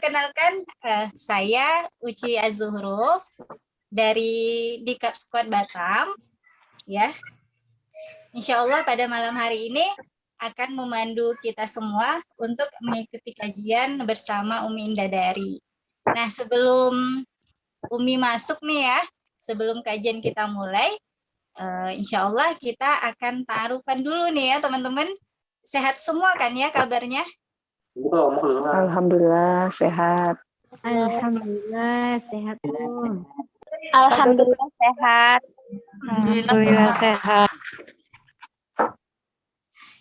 perkenalkan, saya Uci Az-Zuhruf dari Nikab Squad Batam. Ya, Insya Allah pada malam hari ini akan memandu kita semua untuk mengikuti kajian bersama Umi Indah Dari. Nah, sebelum Umi masuk nih ya, sebelum kajian kita mulai, Insya Allah kita akan taruhan dulu nih ya teman-teman. Sehat semua kan ya kabarnya? Alhamdulillah sehat. Alhamdulillah sehat, Bu. Alhamdulillah sehat. Alhamdulillah sehat.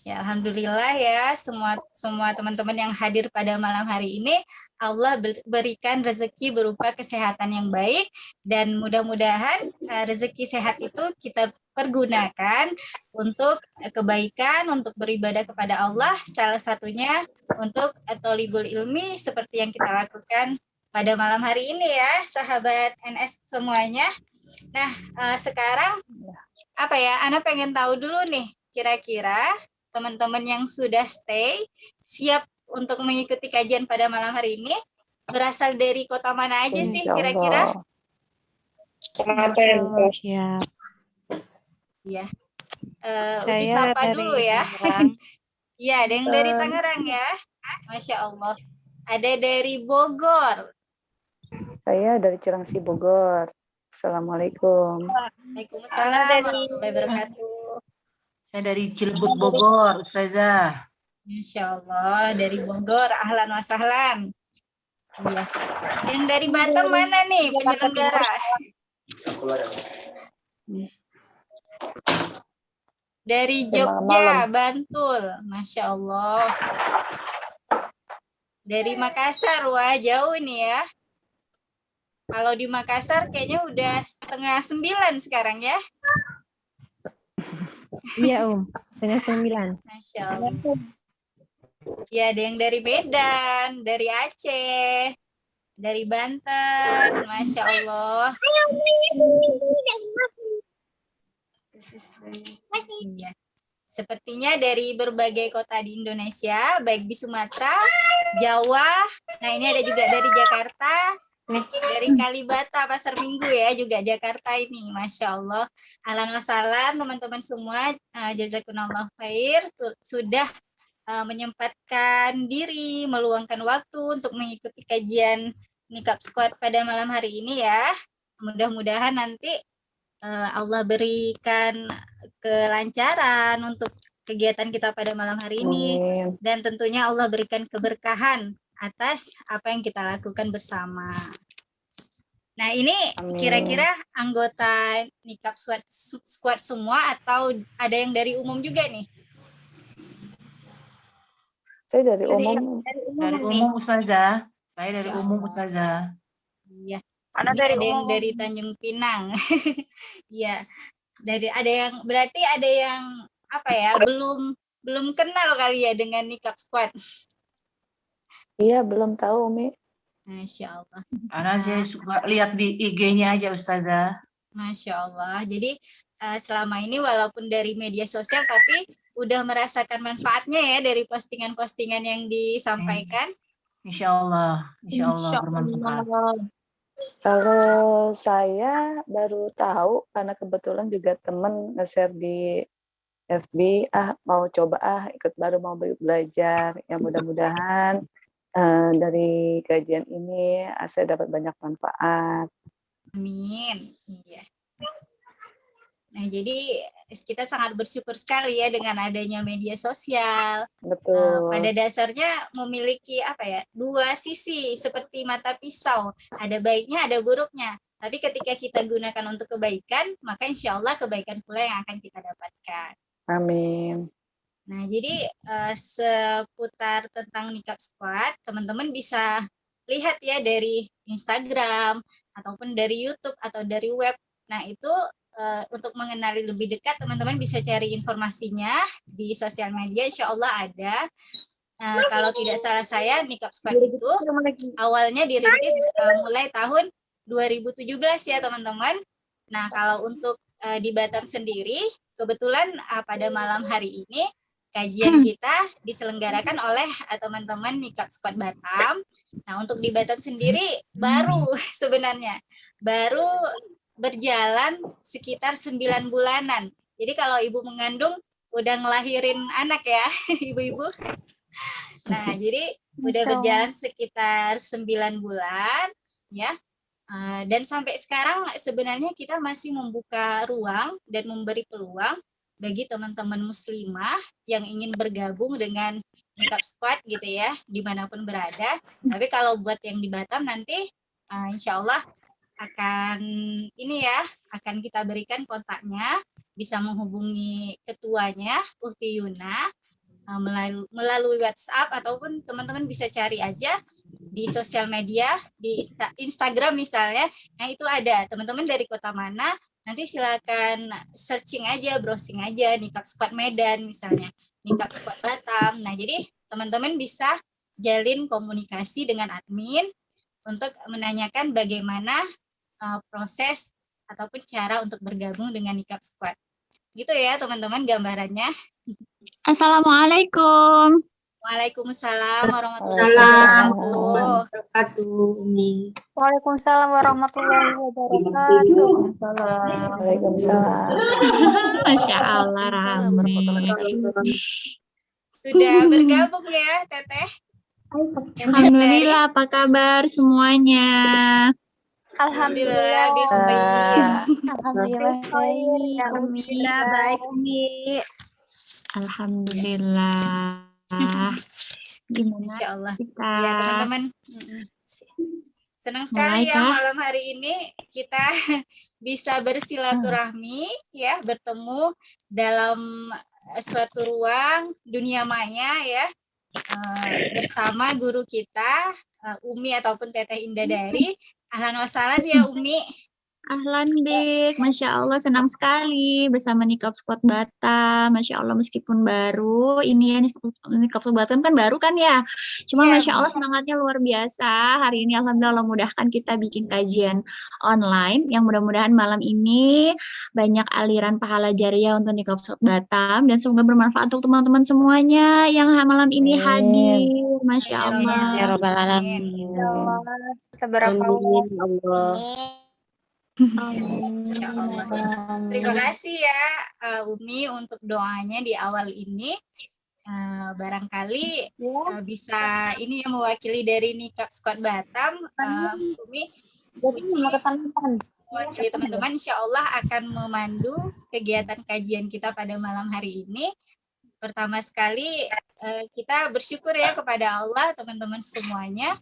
Ya, alhamdulillah ya semua teman-teman yang hadir pada malam hari ini Allah berikan rezeki berupa kesehatan yang baik dan mudah-mudahan rezeki sehat itu kita pergunakan untuk kebaikan, untuk beribadah kepada Allah, salah satunya untuk thalibul ilmi seperti yang kita lakukan pada malam hari ini ya, sahabat NS semuanya. Nah, sekarang apa ya? Ana pengen tahu dulu nih, kira-kira teman-teman yang sudah stay siap untuk mengikuti kajian pada malam hari ini berasal dari kota mana aja sih kira-kira? Siap. Iya. Uci sapa dulu ya. Iya, ada yang dari Tangerang ya. Masya Allah. Ada dari Bogor. Saya dari Cilengsi Bogor. Assalamualaikum. Waalaikumsalam warahmatullahi wabarakatuh. Saya dari Cilebut Bogor, Ustazah. Masya Allah, dari Bogor, ahlan wa sahlan. Iya. Yang dari Batam mana nih penyelenggara? Dari Jogja, Bantul, Masya Allah. Dari Makassar, wah jauh nih ya. Kalau di Makassar kayaknya udah 8:30 sekarang ya. Iya, 8:30. Masya Allah. Ya, ada yang dari Medan, dari Aceh, dari Banten, Masya Allah. Iya. Sepertinya dari berbagai kota di Indonesia, baik di Sumatera, Jawa, nah ini ada juga dari Jakarta, dari Kalibata, Pasar Minggu ya, juga Jakarta ini, Masya Allah. Ahlan wa sahlan teman-teman semua, jazakumullah khair, sudah menyempatkan diri, meluangkan waktu untuk mengikuti kajian Nikab Squad pada malam hari ini ya. Mudah-mudahan nanti Allah berikan kelancaran untuk kegiatan kita pada malam hari ini. Dan tentunya Allah berikan keberkahan atas apa yang kita lakukan bersama. Nah ini kira-kira anggota Nikab Squad semua atau ada yang dari umum juga nih? Saya dari umum. Dari umum Ustazah. Saya dari umum Ustazah. Iya. Ada yang dari Tanjung Pinang. Iya. Ada yang berarti ada yang apa ya, belum kenal kali ya dengan Nikab Squad. Iya, belum tahu, Umi. Masya Allah. Karena saya suka lihat di IG-nya aja Ustazah. Masya Allah. Jadi selama ini walaupun dari media sosial tapi udah merasakan manfaatnya ya dari postingan-postingan yang disampaikan. Insya Allah bermanfaat. Kalau saya baru tahu karena kebetulan juga teman nge-share di FB, mau coba ikut baru mau belajar. Ya mudah-mudahan dari kajian ini saya dapat banyak manfaat. Amin. Iya. Nah, jadi kita sangat bersyukur sekali ya dengan adanya media sosial. Betul. Pada dasarnya memiliki apa ya, dua sisi seperti mata pisau. Ada baiknya, ada buruknya. Tapi ketika kita gunakan untuk kebaikan, maka insya Allah kebaikan pula yang akan kita dapatkan. Amin. Nah, jadi seputar tentang Nikab Squad, teman-teman bisa lihat ya dari Instagram, ataupun dari YouTube, atau dari web. Nah, itu untuk mengenali lebih dekat, teman-teman bisa cari informasinya di sosial media, insya Allah ada. Kalau tidak salah saya, Nikab Squad itu awalnya dirintis mulai tahun 2017 ya teman-teman. Nah, kalau untuk di Batam sendiri, kebetulan pada malam hari ini kajian kita diselenggarakan oleh teman-teman Nikab Squad Batam. Nah, untuk di Batam sendiri baru sebenarnya baru berjalan sekitar 9 bulanan. Jadi kalau ibu mengandung udah ngelahirin anak ya, ibu-ibu. Nah, jadi udah berjalan sekitar 9 bulan ya. Dan sampai sekarang sebenarnya kita masih membuka ruang dan memberi peluang bagi teman-teman muslimah yang ingin bergabung dengan Nikab Squad gitu ya, dimanapun berada. Tapi kalau buat yang di Batam nanti insya Allah akan ini ya, akan kita berikan kontaknya, bisa menghubungi ketuanya Ukti Yuna melalui WhatsApp, ataupun teman-teman bisa cari aja di sosial media, di Instagram misalnya. Nah, itu ada teman-teman dari kota mana, nanti silakan searching aja, browsing aja Nikab Squad Medan misalnya, Nikab Squad Batam. Nah, jadi teman-teman bisa jalin komunikasi dengan admin untuk menanyakan bagaimana proses ataupun cara untuk bergabung dengan Nikab Squad. Gitu ya teman-teman gambarannya. Assalamualaikum. Waalaikumsalam warahmatullahi wabarakatuh. Waalaikumsalam warahmatullahi wabarakatuh. Waalaikumsalam. Masya Allah, Rame. Sudah bergabung ya, Teteh? Alhamdulillah, apa kabar semuanya? Alhamdulillah, bikhair. Alhamdulillah baik. Alhamdulillah baik, Umi. Alhamdulillah. Gimana Masya Allah. kita? Ya teman-teman, senang sekali Mulai, ya Kak. malam hari ini kita bisa bersilaturahmi ya, bertemu dalam suatu ruang dunia maya ya, bersama guru kita Umi ataupun Teteh Indadari. Ahlan wa sahlan ya Umi. Ahlan Dik, Masya Allah senang sekali bersama Nikab Squad Batam. Masya Allah meskipun baru, ini ya Nikab Squad Batam kan baru kan ya. Cuma Iya, Masya Allah semangatnya luar biasa. Hari ini Alhamdulillah Allah mudahkan kita bikin kajian online. Yang mudah-mudahan malam ini banyak aliran pahala jariah untuk Nikab Squad Batam. Dan semoga bermanfaat untuk teman-teman semuanya yang malam ini hadir. Masya Allah. Ya Rabbal Amin. Alamin. Tabarakallah. Insya Allah. Terima kasih ya Umi untuk doanya di awal ini. Barangkali bisa ini yang mewakili dari Nikab Squad Batam, Umi Uci, mewakili teman-teman insya Allah akan memandu kegiatan kajian kita pada malam hari ini. Pertama sekali kita bersyukur ya kepada Allah teman-teman semuanya,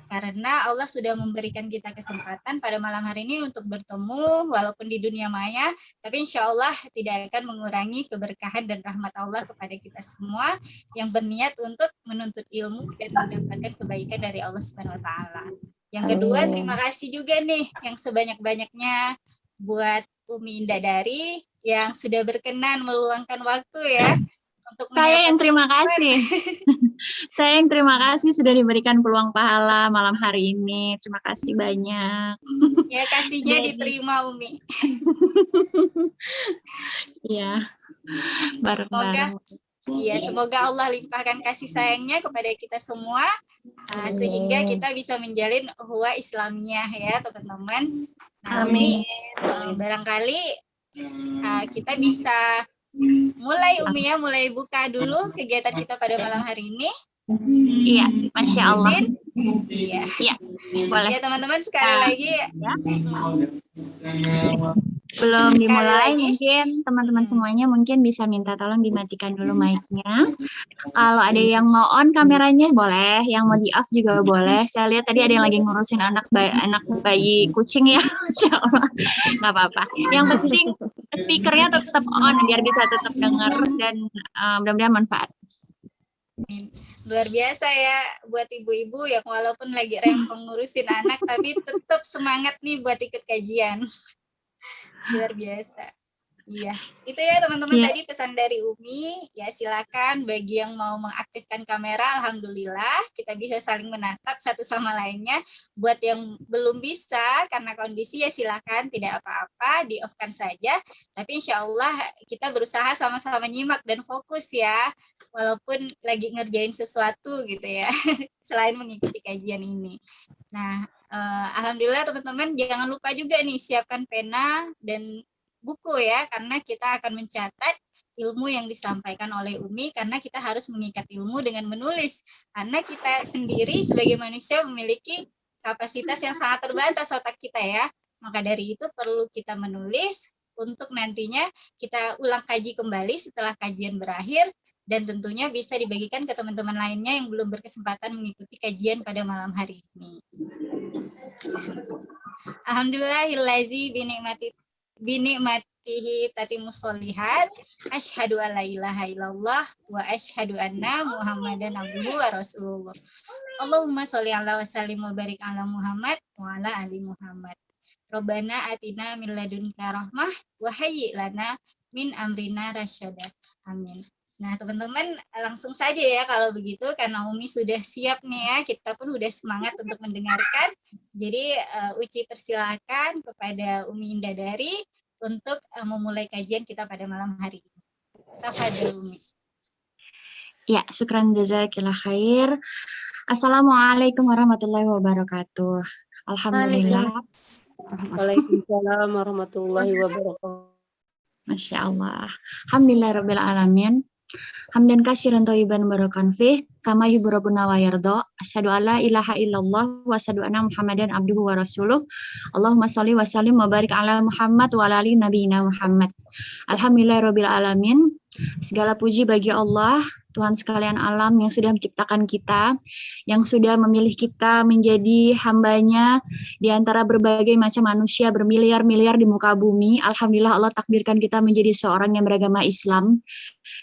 karena Allah sudah memberikan kita kesempatan pada malam hari ini untuk bertemu walaupun di dunia maya, tapi insya Allah tidak akan mengurangi keberkahan dan rahmat Allah kepada kita semua yang berniat untuk menuntut ilmu dan mendapatkan kebaikan dari Allah Subhanahu wa taala. Yang kedua, terima kasih juga nih yang sebanyak-banyaknya buat Umi Indadari yang sudah berkenan meluangkan waktu ya untuk Saya yang terima kasih. Saya yang terima kasih sudah diberikan peluang pahala malam hari ini. Terima kasih banyak. ya, kasihnya diterima Umi. Iya. Bareng-bareng. Iya, semoga Allah limpahkan kasih sayangnya kepada kita semua sehingga kita bisa menjalin ukhuwah Islamiyah ya teman-teman. Nah, Umi, barangkali kita bisa mulai Umi ya, mulai buka dulu kegiatan kita pada malam hari ini. Iya, Masya Allah. Iya. Iya, boleh. Ya teman-teman sekali lagi Belum dimulai, lagi. mungkin teman-teman semuanya mungkin bisa minta tolong dimatikan dulu mic-nya. Kalau ada yang mau on kameranya boleh, yang mau di off juga boleh. Saya lihat tadi ada yang lagi ngurusin anak bayi kucing ya, Masya Allah. Nggak apa-apa. Yang penting speakernya tetap on biar bisa tetap dengar dan mudah-mudahan manfaat. Luar biasa ya buat ibu-ibu yang walaupun lagi rempong ngurusin anak tapi tetap semangat nih buat ikut kajian. Luar biasa. Iya, itu ya teman-teman Iya. tadi pesan dari Umi. Ya silakan bagi yang mau mengaktifkan kamera, alhamdulillah kita bisa saling menatap satu sama lainnya. Buat yang belum bisa karena kondisi ya silakan, tidak apa-apa, di off-kan saja. Tapi insya Allah kita berusaha sama-sama nyimak dan fokus ya, walaupun lagi ngerjain sesuatu gitu ya, selain mengikuti kajian ini. Nah, alhamdulillah teman-teman jangan lupa juga nih siapkan pena dan buku ya, karena kita akan mencatat ilmu yang disampaikan oleh Umi, karena kita harus mengikat ilmu dengan menulis, karena kita sendiri sebagai manusia memiliki kapasitas yang sangat terbatas otak kita ya, maka dari itu perlu kita menulis untuk nantinya kita ulang kaji kembali setelah kajian berakhir, dan tentunya bisa dibagikan ke teman-teman lainnya yang belum berkesempatan mengikuti kajian pada malam hari ini. Alhamdulillahillazi binikmatihi tatimus sholihat, asyhadu alla ilaha illallah wa asyhadu anna muhammadan abduhu wa rasulullah. Allahumma sholli ala wa sallim wa barik ala Muhammad wa ala ali Muhammad. Rabbana atina min ladunka rahmah wa hayyi lana min amrina rasyada. Amin. Nah teman-teman langsung saja ya kalau begitu, karena Umi sudah siap nih ya, kita pun udah semangat untuk mendengarkan. Jadi Uci persilakan kepada Umi Indadari untuk memulai kajian kita pada malam hari ini. Tafadhol Umi. Ya, syukran jazakillah khair. Assalamualaikum warahmatullahi wabarakatuh. Alhamdulillah. Waalaikumsalam warahmatullahi wabarakatuh. Masya Allah. Alhamdulillah alamin. Hamdan katsiran thayyiban barakan fih kama yuhibbu rabbuna wa yarda. Asyhadu alla ilaha illallah wa asyhadu anna Muhammadan abduhu wa rasuluh. Allahumma sholli wa sallim wa barik ala Muhammad wa ala ali nabiyina Muhammad. Alhamdulillahirabbil alamin. Segala puji bagi Allah, Tuhan sekalian alam yang sudah menciptakan kita, yang sudah memilih kita menjadi hambanya di antara berbagai macam manusia bermiliar-miliar di muka bumi. Alhamdulillah Allah takdirkan kita menjadi seorang yang beragama Islam,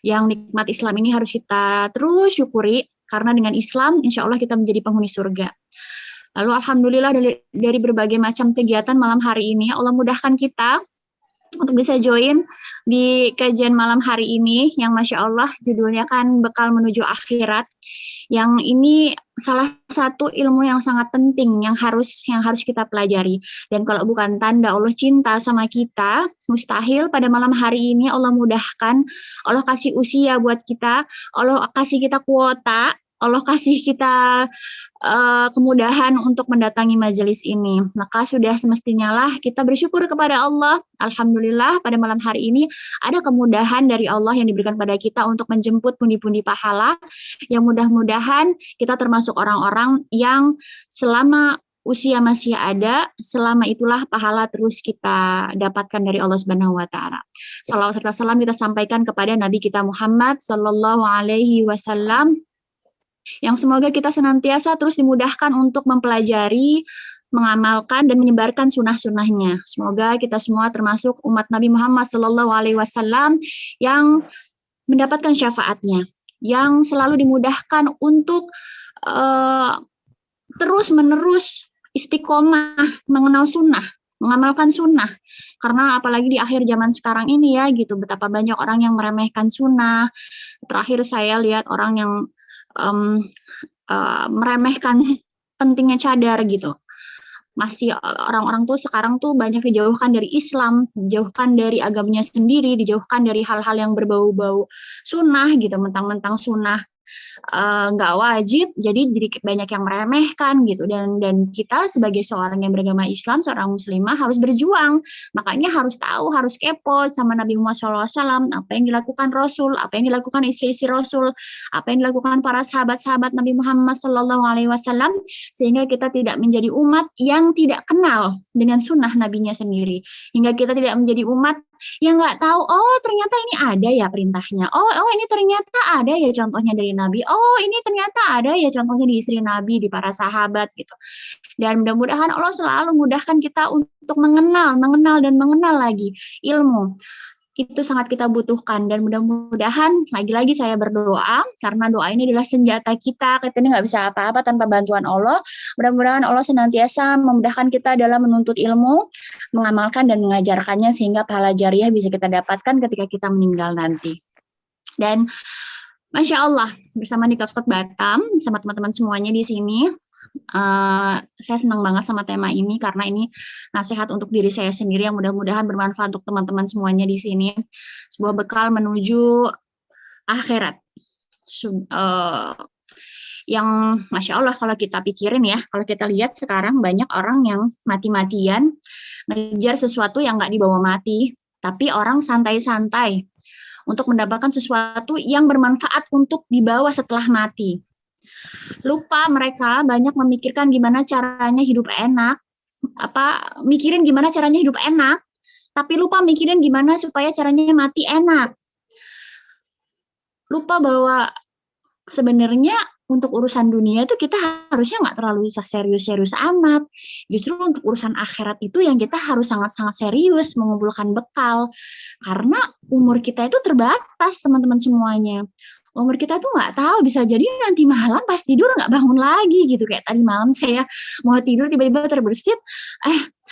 yang nikmat Islam ini harus kita terus syukuri, karena dengan Islam insya Allah kita menjadi penghuni surga. Lalu alhamdulillah dari berbagai macam kegiatan malam hari ini Allah mudahkan kita untuk bisa join di kajian malam hari ini yang Masya Allah judulnya kan bekal menuju akhirat. Yang ini salah satu ilmu yang sangat penting yang harus kita pelajari. Dan kalau bukan tanda Allah cinta sama kita, mustahil pada malam hari ini Allah mudahkan, Allah kasih usia buat kita, Allah kasih kita kuota, Allah kasih kita kemudahan untuk mendatangi majelis ini. Maka sudah semestinya lah kita bersyukur kepada Allah. Alhamdulillah pada malam hari ini ada kemudahan dari Allah yang diberikan pada kita untuk menjemput pundi-pundi pahala, yang mudah-mudahan kita termasuk orang-orang yang selama usia masih ada, selama itulah pahala terus kita dapatkan dari Allah Subhanahu wa taala. Salawat serta salam kita sampaikan kepada Nabi kita Muhammad sallallahu alaihi wasallam, yang semoga kita senantiasa terus dimudahkan untuk mempelajari, mengamalkan, dan menyebarkan sunnah-sunnahnya. Semoga kita semua termasuk umat Nabi Muhammad SAW yang mendapatkan syafaatnya, yang selalu dimudahkan untuk terus-menerus istiqomah mengenal sunnah, mengamalkan sunnah. Karena apalagi di akhir zaman sekarang ini ya gitu, betapa banyak orang yang meremehkan sunnah. Terakhir saya lihat orang yang meremehkan pentingnya cadar gitu. Masih orang-orang tuh sekarang tuh banyak dijauhkan dari Islam, dijauhkan dari agamanya sendiri, dijauhkan dari hal-hal yang berbau-bau sunnah gitu, mentang-mentang sunnah nggak wajib, jadi banyak yang meremehkan gitu. Dan kita sebagai seorang yang beragama Islam, seorang muslimah harus berjuang, makanya harus tahu, harus kepo sama Nabi Muhammad SAW, apa yang dilakukan Rasul, apa yang dilakukan istri-istri Rasul, apa yang dilakukan para sahabat-sahabat Nabi Muhammad SAW, sehingga kita tidak menjadi umat yang tidak kenal dengan sunnah nabinya sendiri, hingga kita tidak menjadi umat yang nggak tahu, oh ternyata ini ada ya perintahnya, oh ini ternyata ada ya contohnya dari Nabi, oh ini ternyata ada ya contohnya di istri Nabi, di para sahabat gitu. Dan mudah-mudahan Allah selalu mudahkan kita untuk mengenal dan mengenal lagi ilmu. itu sangat kita butuhkan, dan mudah-mudahan lagi-lagi saya berdoa karena doa ini adalah senjata kita ini nggak bisa apa-apa tanpa bantuan Allah. Mudah-mudahan Allah senantiasa memudahkan kita dalam menuntut ilmu, mengamalkan dan mengajarkannya sehingga pahala jariah bisa kita dapatkan ketika kita meninggal nanti. Dan Masya Allah, bersama Nikah Scott Batam, sama teman-teman semuanya di sini, saya senang banget sama tema ini karena ini nasihat untuk diri saya sendiri yang mudah-mudahan bermanfaat untuk teman-teman semuanya di sini. Sebuah bekal menuju akhirat. Yang Masya Allah kalau kita pikirin ya, kalau kita lihat sekarang banyak orang yang mati-matian ngejar sesuatu yang nggak dibawa mati, tapi orang santai-santai untuk mendapatkan sesuatu yang bermanfaat untuk dibawa setelah mati. Lupa mereka banyak memikirkan gimana caranya hidup enak, mikirin gimana caranya hidup enak, tapi lupa mikirin gimana supaya caranya mati enak. Lupa bahwa sebenarnya untuk urusan dunia itu kita harusnya nggak terlalu serius-serius amat. Justru untuk urusan akhirat itu yang kita harus sangat-sangat serius mengumpulkan bekal. Karena umur kita itu terbatas, teman-teman semuanya. Umur kita tuh nggak tahu, bisa jadi nanti malam pas tidur nggak bangun lagi gitu. Kayak tadi malam saya mau tidur tiba-tiba terbersit,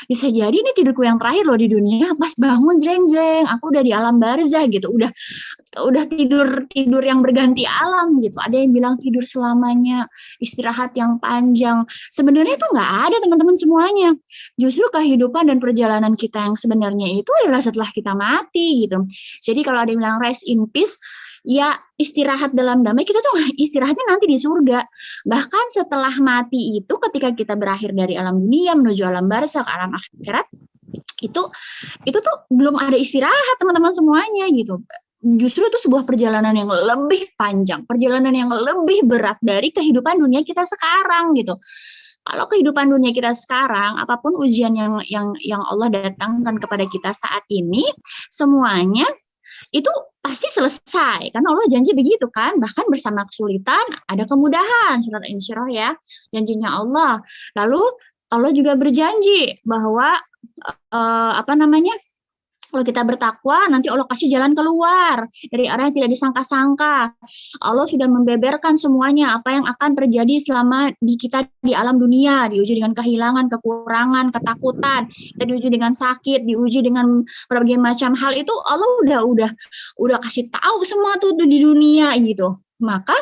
bisa jadi ini tidurku yang terakhir loh di dunia, pas bangun jreng-jreng, aku udah di alam barzah gitu, udah tidur yang berganti alam gitu. Ada yang bilang tidur selamanya, istirahat yang panjang. Sebenarnya itu nggak ada, teman-teman semuanya. Justru kehidupan dan perjalanan kita yang sebenarnya itu adalah setelah kita mati gitu. Jadi kalau ada yang bilang rest in peace, ya istirahat dalam damai, kita tuh istirahatnya nanti di surga. Bahkan setelah mati itu, ketika kita berakhir dari alam dunia menuju alam barzah ke alam akhirat, itu tuh belum ada istirahat, teman-teman semuanya gitu. Justru itu sebuah perjalanan yang lebih panjang, perjalanan yang lebih berat dari kehidupan dunia kita sekarang gitu. Kalau kehidupan dunia kita sekarang, apapun ujian yang Allah datangkan kepada kita saat ini, semuanya itu pasti selesai, karena Allah janji begitu kan, bahkan bersama kesulitan ada kemudahan, surat Insyirah ya, janjinya Allah. Lalu Allah juga berjanji bahwa kalau kita bertakwa, nanti Allah kasih jalan keluar dari arah yang tidak disangka-sangka. Allah sudah membeberkan semuanya apa yang akan terjadi selama kita di alam dunia, diuji dengan kehilangan, kekurangan, ketakutan, kita diuji dengan sakit, diuji dengan berbagai macam hal itu. Allah udah kasih tahu semua tuh di dunia gitu. Maka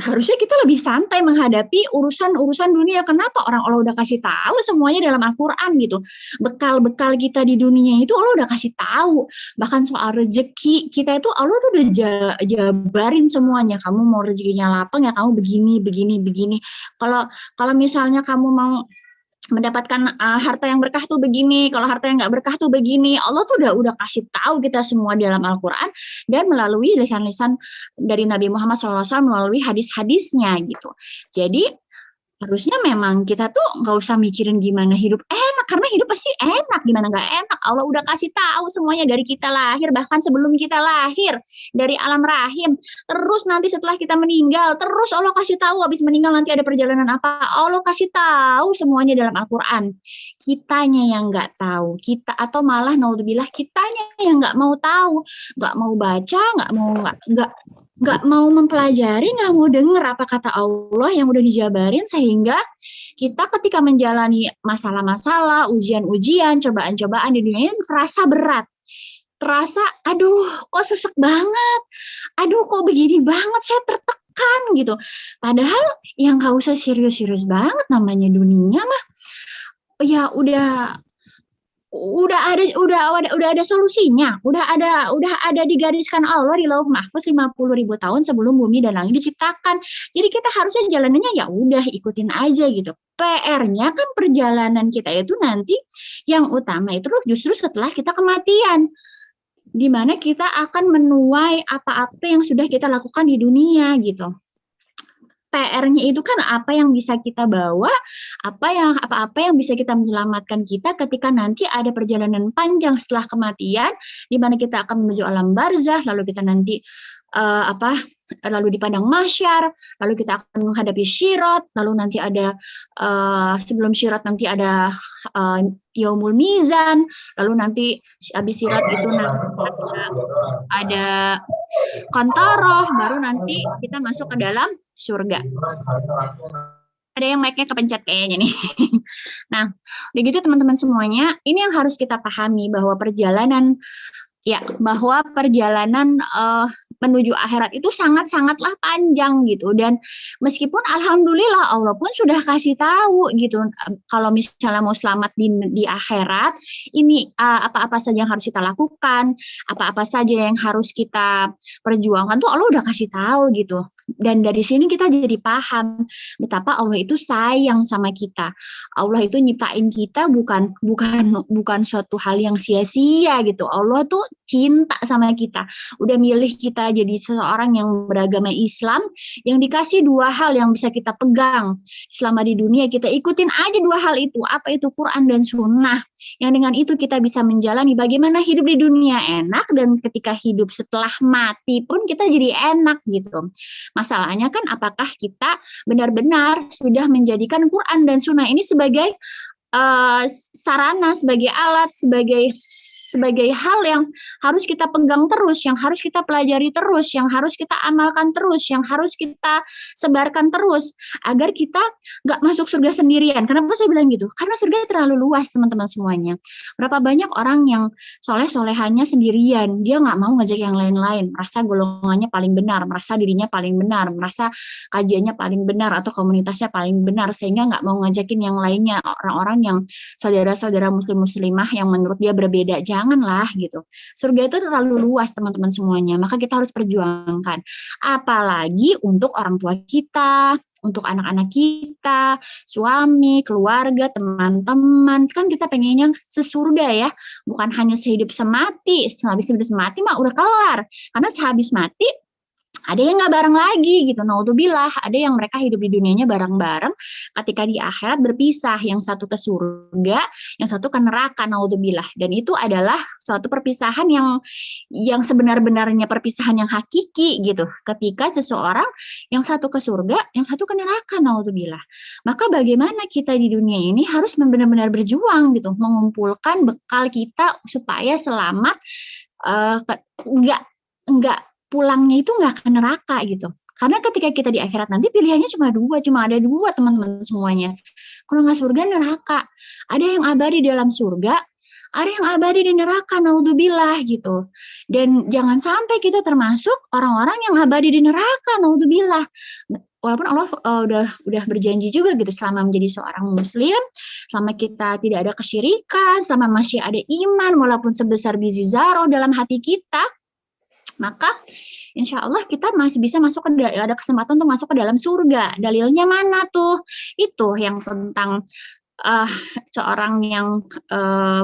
harusnya kita lebih santai menghadapi urusan dunia. Kenapa? Orang Allah udah kasih tahu semuanya dalam Al-Quran gitu. Bekal-bekal kita di dunia itu Allah udah kasih tahu. Bahkan soal rezeki kita itu Allah tuh udah jabarin semuanya. Kamu mau rezekinya lapang ya kamu begini. Kalau misalnya kamu mau mendapatkan harta yang berkah tuh begini, kalau harta yang nggak berkah tuh begini. Allah tuh udah kasih tahu kita semua dalam Al-Quran dan melalui lisan-lisan dari Nabi Muhammad SAW, melalui hadis-hadisnya gitu. Jadi harusnya memang kita tuh nggak usah mikirin gimana hidup enak, karena hidup pasti enak, gimana nggak enak. Allah udah kasih tahu semuanya dari kita lahir, bahkan sebelum kita lahir, dari alam rahim. Terus nanti setelah kita meninggal, terus Allah kasih tahu habis meninggal nanti ada perjalanan apa. Allah kasih tahu semuanya dalam Al-Quran. Kitanya yang nggak tahu, atau malah naudzubillah kitanya yang nggak mau tahu, nggak mau baca, nggak mau mempelajari, nggak mau dengar apa kata Allah yang udah dijabarin, sehingga kita ketika menjalani masalah-masalah, ujian-ujian, cobaan-cobaan di dunia ini terasa berat. Terasa, aduh kok sesek banget, aduh kok begini banget, saya tertekan gitu. Padahal yang nggak usah serius-serius banget, namanya dunia mah ya udah ada solusinya, udah ada digariskan Allah di Lauh Mahfuz 50.000 tahun sebelum bumi dan langit diciptakan. Jadi kita harusnya jalanannya ya udah ikutin aja gitu. PR-nya kan perjalanan kita itu nanti yang utama itu justru setelah kita kematian, di mana kita akan menuai apa-apa yang sudah kita lakukan di dunia gitu. PR-nya itu kan apa yang bisa kita bawa, apa-apa yang bisa kita menyelamatkan kita ketika nanti ada perjalanan panjang setelah kematian, di mana kita akan menuju alam barzah, lalu kita nanti apa lalu di padang mahsyar, lalu kita akan menghadapi syirat, lalu nanti ada sebelum syirat nanti ada yaumul mizan, lalu nanti habis syirat itu nanti ada kontaroh, baru nanti kita masuk ke dalam surga. Ada yang mic-nya kepencet kayaknya nih. Nah, udah gitu teman-teman semuanya, ini yang harus kita pahami bahwa perjalanan menuju akhirat itu sangat-sangatlah panjang gitu. Dan meskipun alhamdulillah Allah pun sudah kasih tahu gitu, kalau misalnya mau selamat di akhirat, ini apa-apa saja yang harus kita lakukan, apa-apa saja yang harus kita perjuangkan tuh Allah udah kasih tahu gitu. Dan dari sini kita jadi paham betapa Allah itu sayang sama kita. Allah itu nyiptain kita bukan suatu hal yang sia-sia gitu. Allah tuh cinta sama kita. Udah milih kita jadi seseorang yang beragama Islam, yang dikasih dua hal yang bisa kita pegang selama di dunia. Kita ikutin aja dua hal itu. Apa itu? Quran dan Sunnah. Yang dengan itu kita bisa menjalani bagaimana hidup di dunia enak, dan ketika hidup setelah mati pun kita jadi enak gitu. Masalahnya kan apakah kita benar-benar sudah menjadikan Quran dan Sunnah ini sebagai sarana, sebagai alat, sebagai hal yang harus kita pegang terus, yang harus kita pelajari terus, yang harus kita amalkan terus, yang harus kita sebarkan terus, agar kita nggak masuk surga sendirian. Kenapa saya bilang gitu? Karena surga terlalu luas, teman-teman semuanya. Berapa banyak orang yang soleh-solehannya sendirian, dia nggak mau ngajak yang lain-lain, merasa golongannya paling benar, merasa dirinya paling benar, merasa kajiannya paling benar, atau komunitasnya paling benar, sehingga nggak mau ngajakin yang lainnya, orang-orang yang saudara-saudara muslim-muslimah yang menurut dia berbeda. Janganlah gitu. Surga itu terlalu luas, teman-teman semuanya. Maka kita harus perjuangkan. Apalagi untuk orang tua kita, untuk anak-anak kita, suami, keluarga, teman-teman. Kan kita pengennya sesurga ya. Bukan hanya sehidup semati. Sehabis hidup semati mah udah kelar. Karena sehabis mati ada yang nggak bareng lagi gitu, naudzubillah. Ada yang mereka hidup di dunianya bareng-bareng, ketika di akhirat berpisah, yang satu ke surga, yang satu ke neraka, naudzubillah. Dan itu adalah suatu perpisahan yang sebenar-benarnya perpisahan yang hakiki gitu. Ketika seseorang yang satu ke surga, yang satu ke neraka, naudzubillah. Maka bagaimana kita di dunia ini harus benar-benar berjuang gitu, mengumpulkan bekal kita supaya selamat, nggak pulangnya itu nggak ke neraka gitu. Karena ketika kita di akhirat nanti pilihannya cuma ada dua teman-teman semuanya. Kalau nggak surga, neraka. Ada yang abadi di dalam surga, ada yang abadi di neraka, naudzubillah gitu. Dan jangan sampai kita termasuk orang-orang yang abadi di neraka, naudzubillah. Walaupun Allah udah berjanji juga gitu, selama menjadi seorang muslim, selama kita tidak ada kesyirikan, selama masih ada iman walaupun sebesar biji zarah dalam hati kita, maka insya Allah kita masih bisa ada kesempatan untuk masuk ke dalam surga. Dalilnya mana tuh? Itu yang tentang seorang yang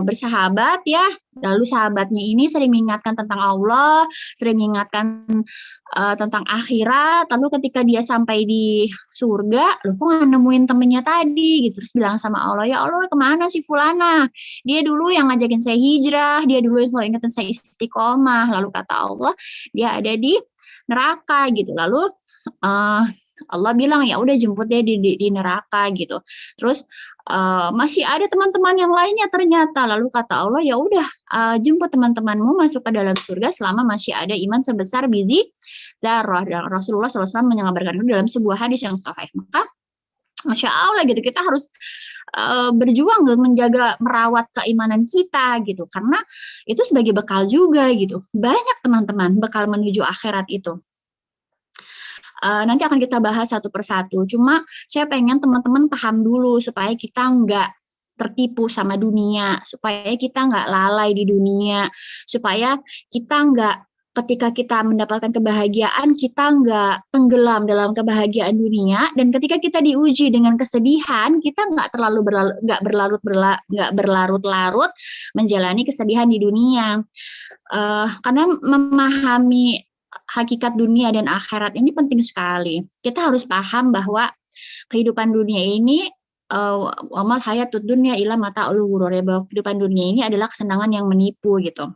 bersahabat ya, lalu sahabatnya ini sering mengingatkan tentang Allah, sering mengingatkan tentang akhirat, lalu ketika dia sampai di surga, loh kok nggak nemuin temennya tadi gitu, terus bilang sama Allah, ya Allah kemana sih fulana, dia dulu yang ngajakin saya hijrah, dia dulu yang selalu ingetin saya istiqomah, lalu kata Allah dia ada di neraka gitu. Lalu Allah bilang ya udah jemput dia di neraka gitu. Terus masih ada teman-teman yang lainnya ternyata. Lalu kata Allah ya udah jemput teman-temanmu masuk ke dalam surga selama masih ada iman sebesar biji zarah. Dan Rasulullah SAW mengabarkan itu dalam sebuah hadis yang sahih. Maka Masya Allah gitu, kita harus berjuang menjaga, merawat keimanan kita gitu, karena itu sebagai bekal juga gitu. Banyak teman-teman bekal menuju akhirat itu. Nanti akan kita bahas satu persatu. Cuma saya pengen teman-teman paham dulu supaya kita nggak tertipu sama dunia, supaya kita nggak lalai di dunia, supaya kita nggak, ketika kita mendapatkan kebahagiaan, kita nggak tenggelam dalam kebahagiaan dunia, dan ketika kita diuji dengan kesedihan, kita nggak terlalu berlarut-larut menjalani kesedihan di dunia. Karena memahami hakikat dunia dan akhirat ini penting sekali. Kita harus paham bahwa kehidupan dunia ini amal hayatud dunya ila mata'ul ghurur, bahwa kehidupan dunia ini adalah kesenangan yang menipu gitu.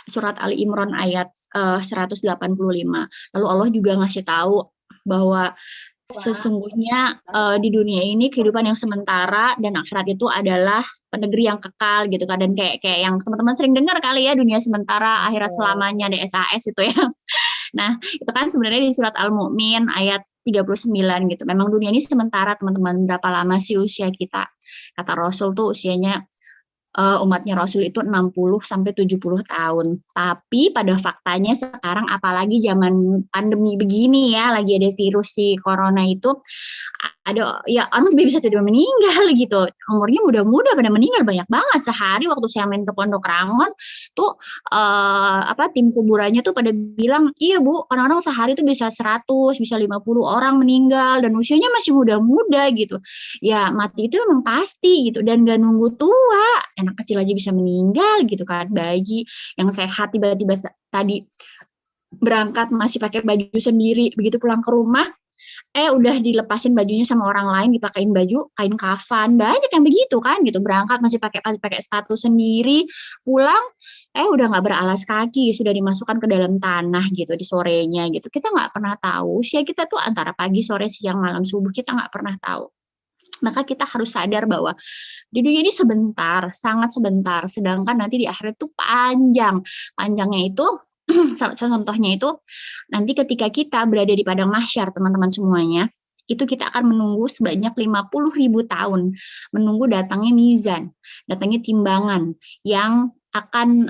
surat Ali Imran ayat 185. Lalu Allah juga ngasih tahu bahwa sesungguhnya di dunia ini kehidupan yang sementara dan akhirat itu adalah negeri yang kekal gitu kan, dan kayak yang teman-teman sering dengar kali ya, dunia sementara akhirat selamanya, DSAS itu ya. Nah, itu kan sebenarnya di surat Al-Mu'min ayat 39 gitu. Memang dunia ini sementara, teman-teman. Berapa lama sih usia kita? Kata Rasul tuh usianya umatnya Rasul itu 60 sampai 70 tahun. Tapi pada faktanya sekarang apalagi zaman pandemi begini ya, lagi ada virus si corona itu, ada ya orang bisa tidak meninggal gitu. Umurnya muda-muda pada meninggal banyak banget. Sehari waktu saya main ke Pondok Rangon tuh tim kuburannya tuh pada bilang, "Iya, Bu, orang-orang sehari tuh bisa 100, bisa 50 orang meninggal dan usianya masih muda-muda gitu." Ya mati itu memang pasti gitu, dan gak nunggu tua. Anak kecil aja bisa meninggal gitu kan, bayi yang sehat tiba-tiba tadi berangkat masih pakai baju sendiri, begitu pulang ke rumah udah dilepasin bajunya sama orang lain, dipakein baju kain kafan, banyak yang begitu kan gitu, berangkat masih pakai sepatu sendiri, pulang udah nggak beralas kaki, sudah dimasukkan ke dalam tanah gitu di sorenya gitu. Kita nggak pernah tahu usia kita tuh antara pagi, sore, siang, malam, subuh, kita nggak pernah tahu. Maka kita harus sadar bahwa di dunia ini sebentar, sangat sebentar, sedangkan nanti di akhirat itu panjang. Panjangnya itu contohnya itu nanti ketika kita berada di padang mahsyar, teman-teman semuanya, itu kita akan menunggu sebanyak 50.000 tahun, menunggu datangnya mizan, datangnya timbangan yang akan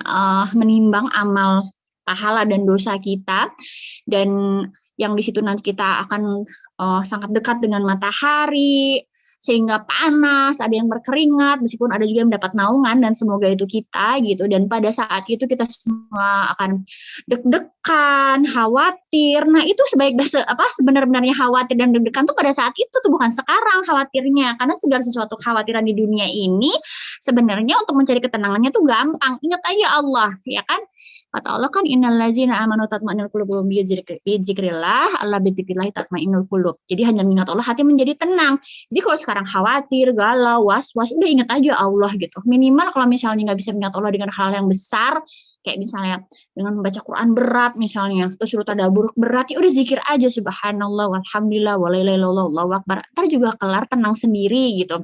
menimbang amal pahala dan dosa kita, dan yang di situ nanti kita akan sangat dekat dengan matahari, sehingga panas, ada yang berkeringat, meskipun ada juga yang mendapat naungan, dan semoga itu kita gitu. Dan pada saat itu kita semua akan deg-degan, khawatir. Nah, itu sebenarnya khawatir dan deg-degan tuh pada saat itu tuh, bukan sekarang khawatirnya. Karena segala sesuatu khawatiran di dunia ini sebenarnya untuk mencari ketenangannya tuh gampang. Ingat aja Allah, ya kan? Kata Allah kan, innallazina amanu tatma'innul qulubuhum bi dzikrillah, Allah bi dzikrillah tatma'innul qulub. Jadi hanya mengingat Allah hati menjadi tenang. Jadi kalau sekarang khawatir, galau, was-was, udah ingat aja Allah gitu. Minimal kalau misalnya nggak bisa mengingat Allah dengan hal yang besar, kayak misalnya dengan membaca Quran berat misalnya, terus suruh tadabbur berat, ya udah zikir aja subhanallah walhamdulillah wa la ilaha illallah wallahu akbar. Ntar juga kelar, tenang sendiri gitu.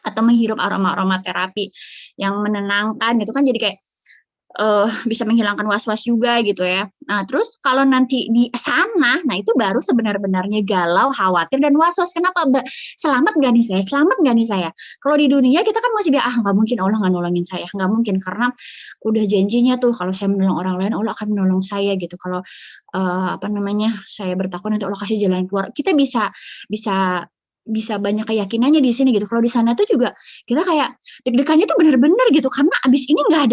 Atau menghirup aroma-aroma terapi yang menenangkan gitu kan, jadi kayak bisa menghilangkan was-was juga gitu ya. Nah, terus kalau nanti di sana, nah itu baru sebenar-benarnya galau, khawatir, dan was-was. Kenapa? Selamat nggak nih saya? Selamat nggak nih saya? Kalau di dunia kita kan masih bilang, nggak mungkin Allah nggak nolongin saya. Nggak mungkin, karena udah janjinya tuh kalau saya menolong orang lain, Allah akan menolong saya gitu. Kalau saya bertakwa nanti Allah kasih jalan keluar. Kita bisa banyak keyakinannya di sini gitu. Kalau di sana tuh juga kita kayak deg-degannya tuh bener-bener gitu, karena abis ini nggak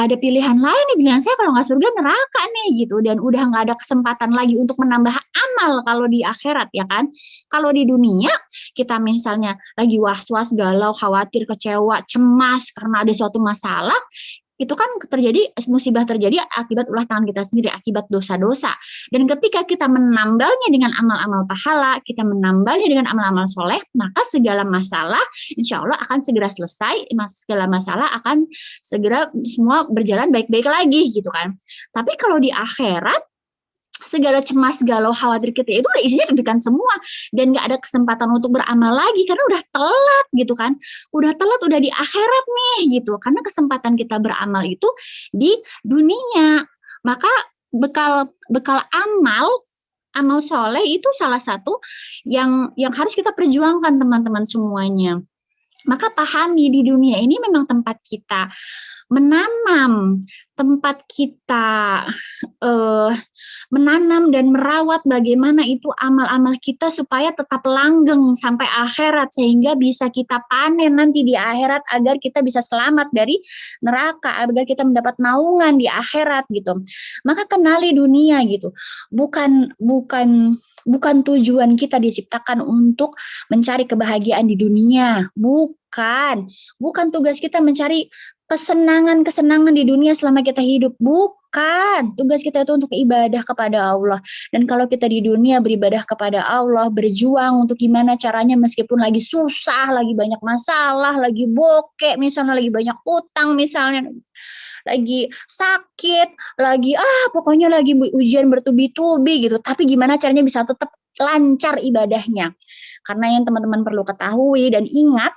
ada pilihan lain nih, pilihan saya kalau nggak surga neraka nih gitu, dan udah nggak ada kesempatan lagi untuk menambah amal kalau di akhirat, ya kan. Kalau di dunia kita misalnya lagi was-was, galau, khawatir, kecewa, cemas karena ada suatu masalah, itu kan musibah terjadi akibat ulah tangan kita sendiri, akibat dosa-dosa. Dan ketika kita menambalnya dengan amal-amal pahala, kita menambalnya dengan amal-amal soleh, maka segala masalah insya Allah akan segera selesai, segala masalah akan segera semua berjalan baik-baik lagi gitu kan. Tapi kalau di akhirat, segala cemas, galau, khawatir kita itu udah isinya deg-degan semua, dan nggak ada kesempatan untuk beramal lagi karena udah telat gitu kan, udah di akhirat nih gitu, karena kesempatan kita beramal itu di dunia. Maka bekal amal soleh itu salah satu yang harus kita perjuangkan, teman-teman semuanya. Maka pahami di dunia ini memang tempat kita menanam, tempat kita menanam dan merawat bagaimana itu amal-amal kita supaya tetap langgeng sampai akhirat, sehingga bisa kita panen nanti di akhirat agar kita bisa selamat dari neraka, agar kita mendapat naungan di akhirat gitu. Maka kenali dunia gitu. Bukan tujuan kita diciptakan untuk mencari kebahagiaan di dunia. Bukan tugas kita mencari kesenangan di dunia selama kita hidup. Bukan. Tugas kita itu untuk ibadah kepada Allah. Dan kalau kita di dunia beribadah kepada Allah, berjuang untuk gimana caranya meskipun lagi susah, lagi banyak masalah, lagi bokek misalnya, lagi banyak utang misalnya, lagi sakit, lagi pokoknya lagi ujian bertubi-tubi gitu. Tapi gimana caranya bisa tetap lancar ibadahnya? Karena yang teman-teman perlu ketahui dan ingat,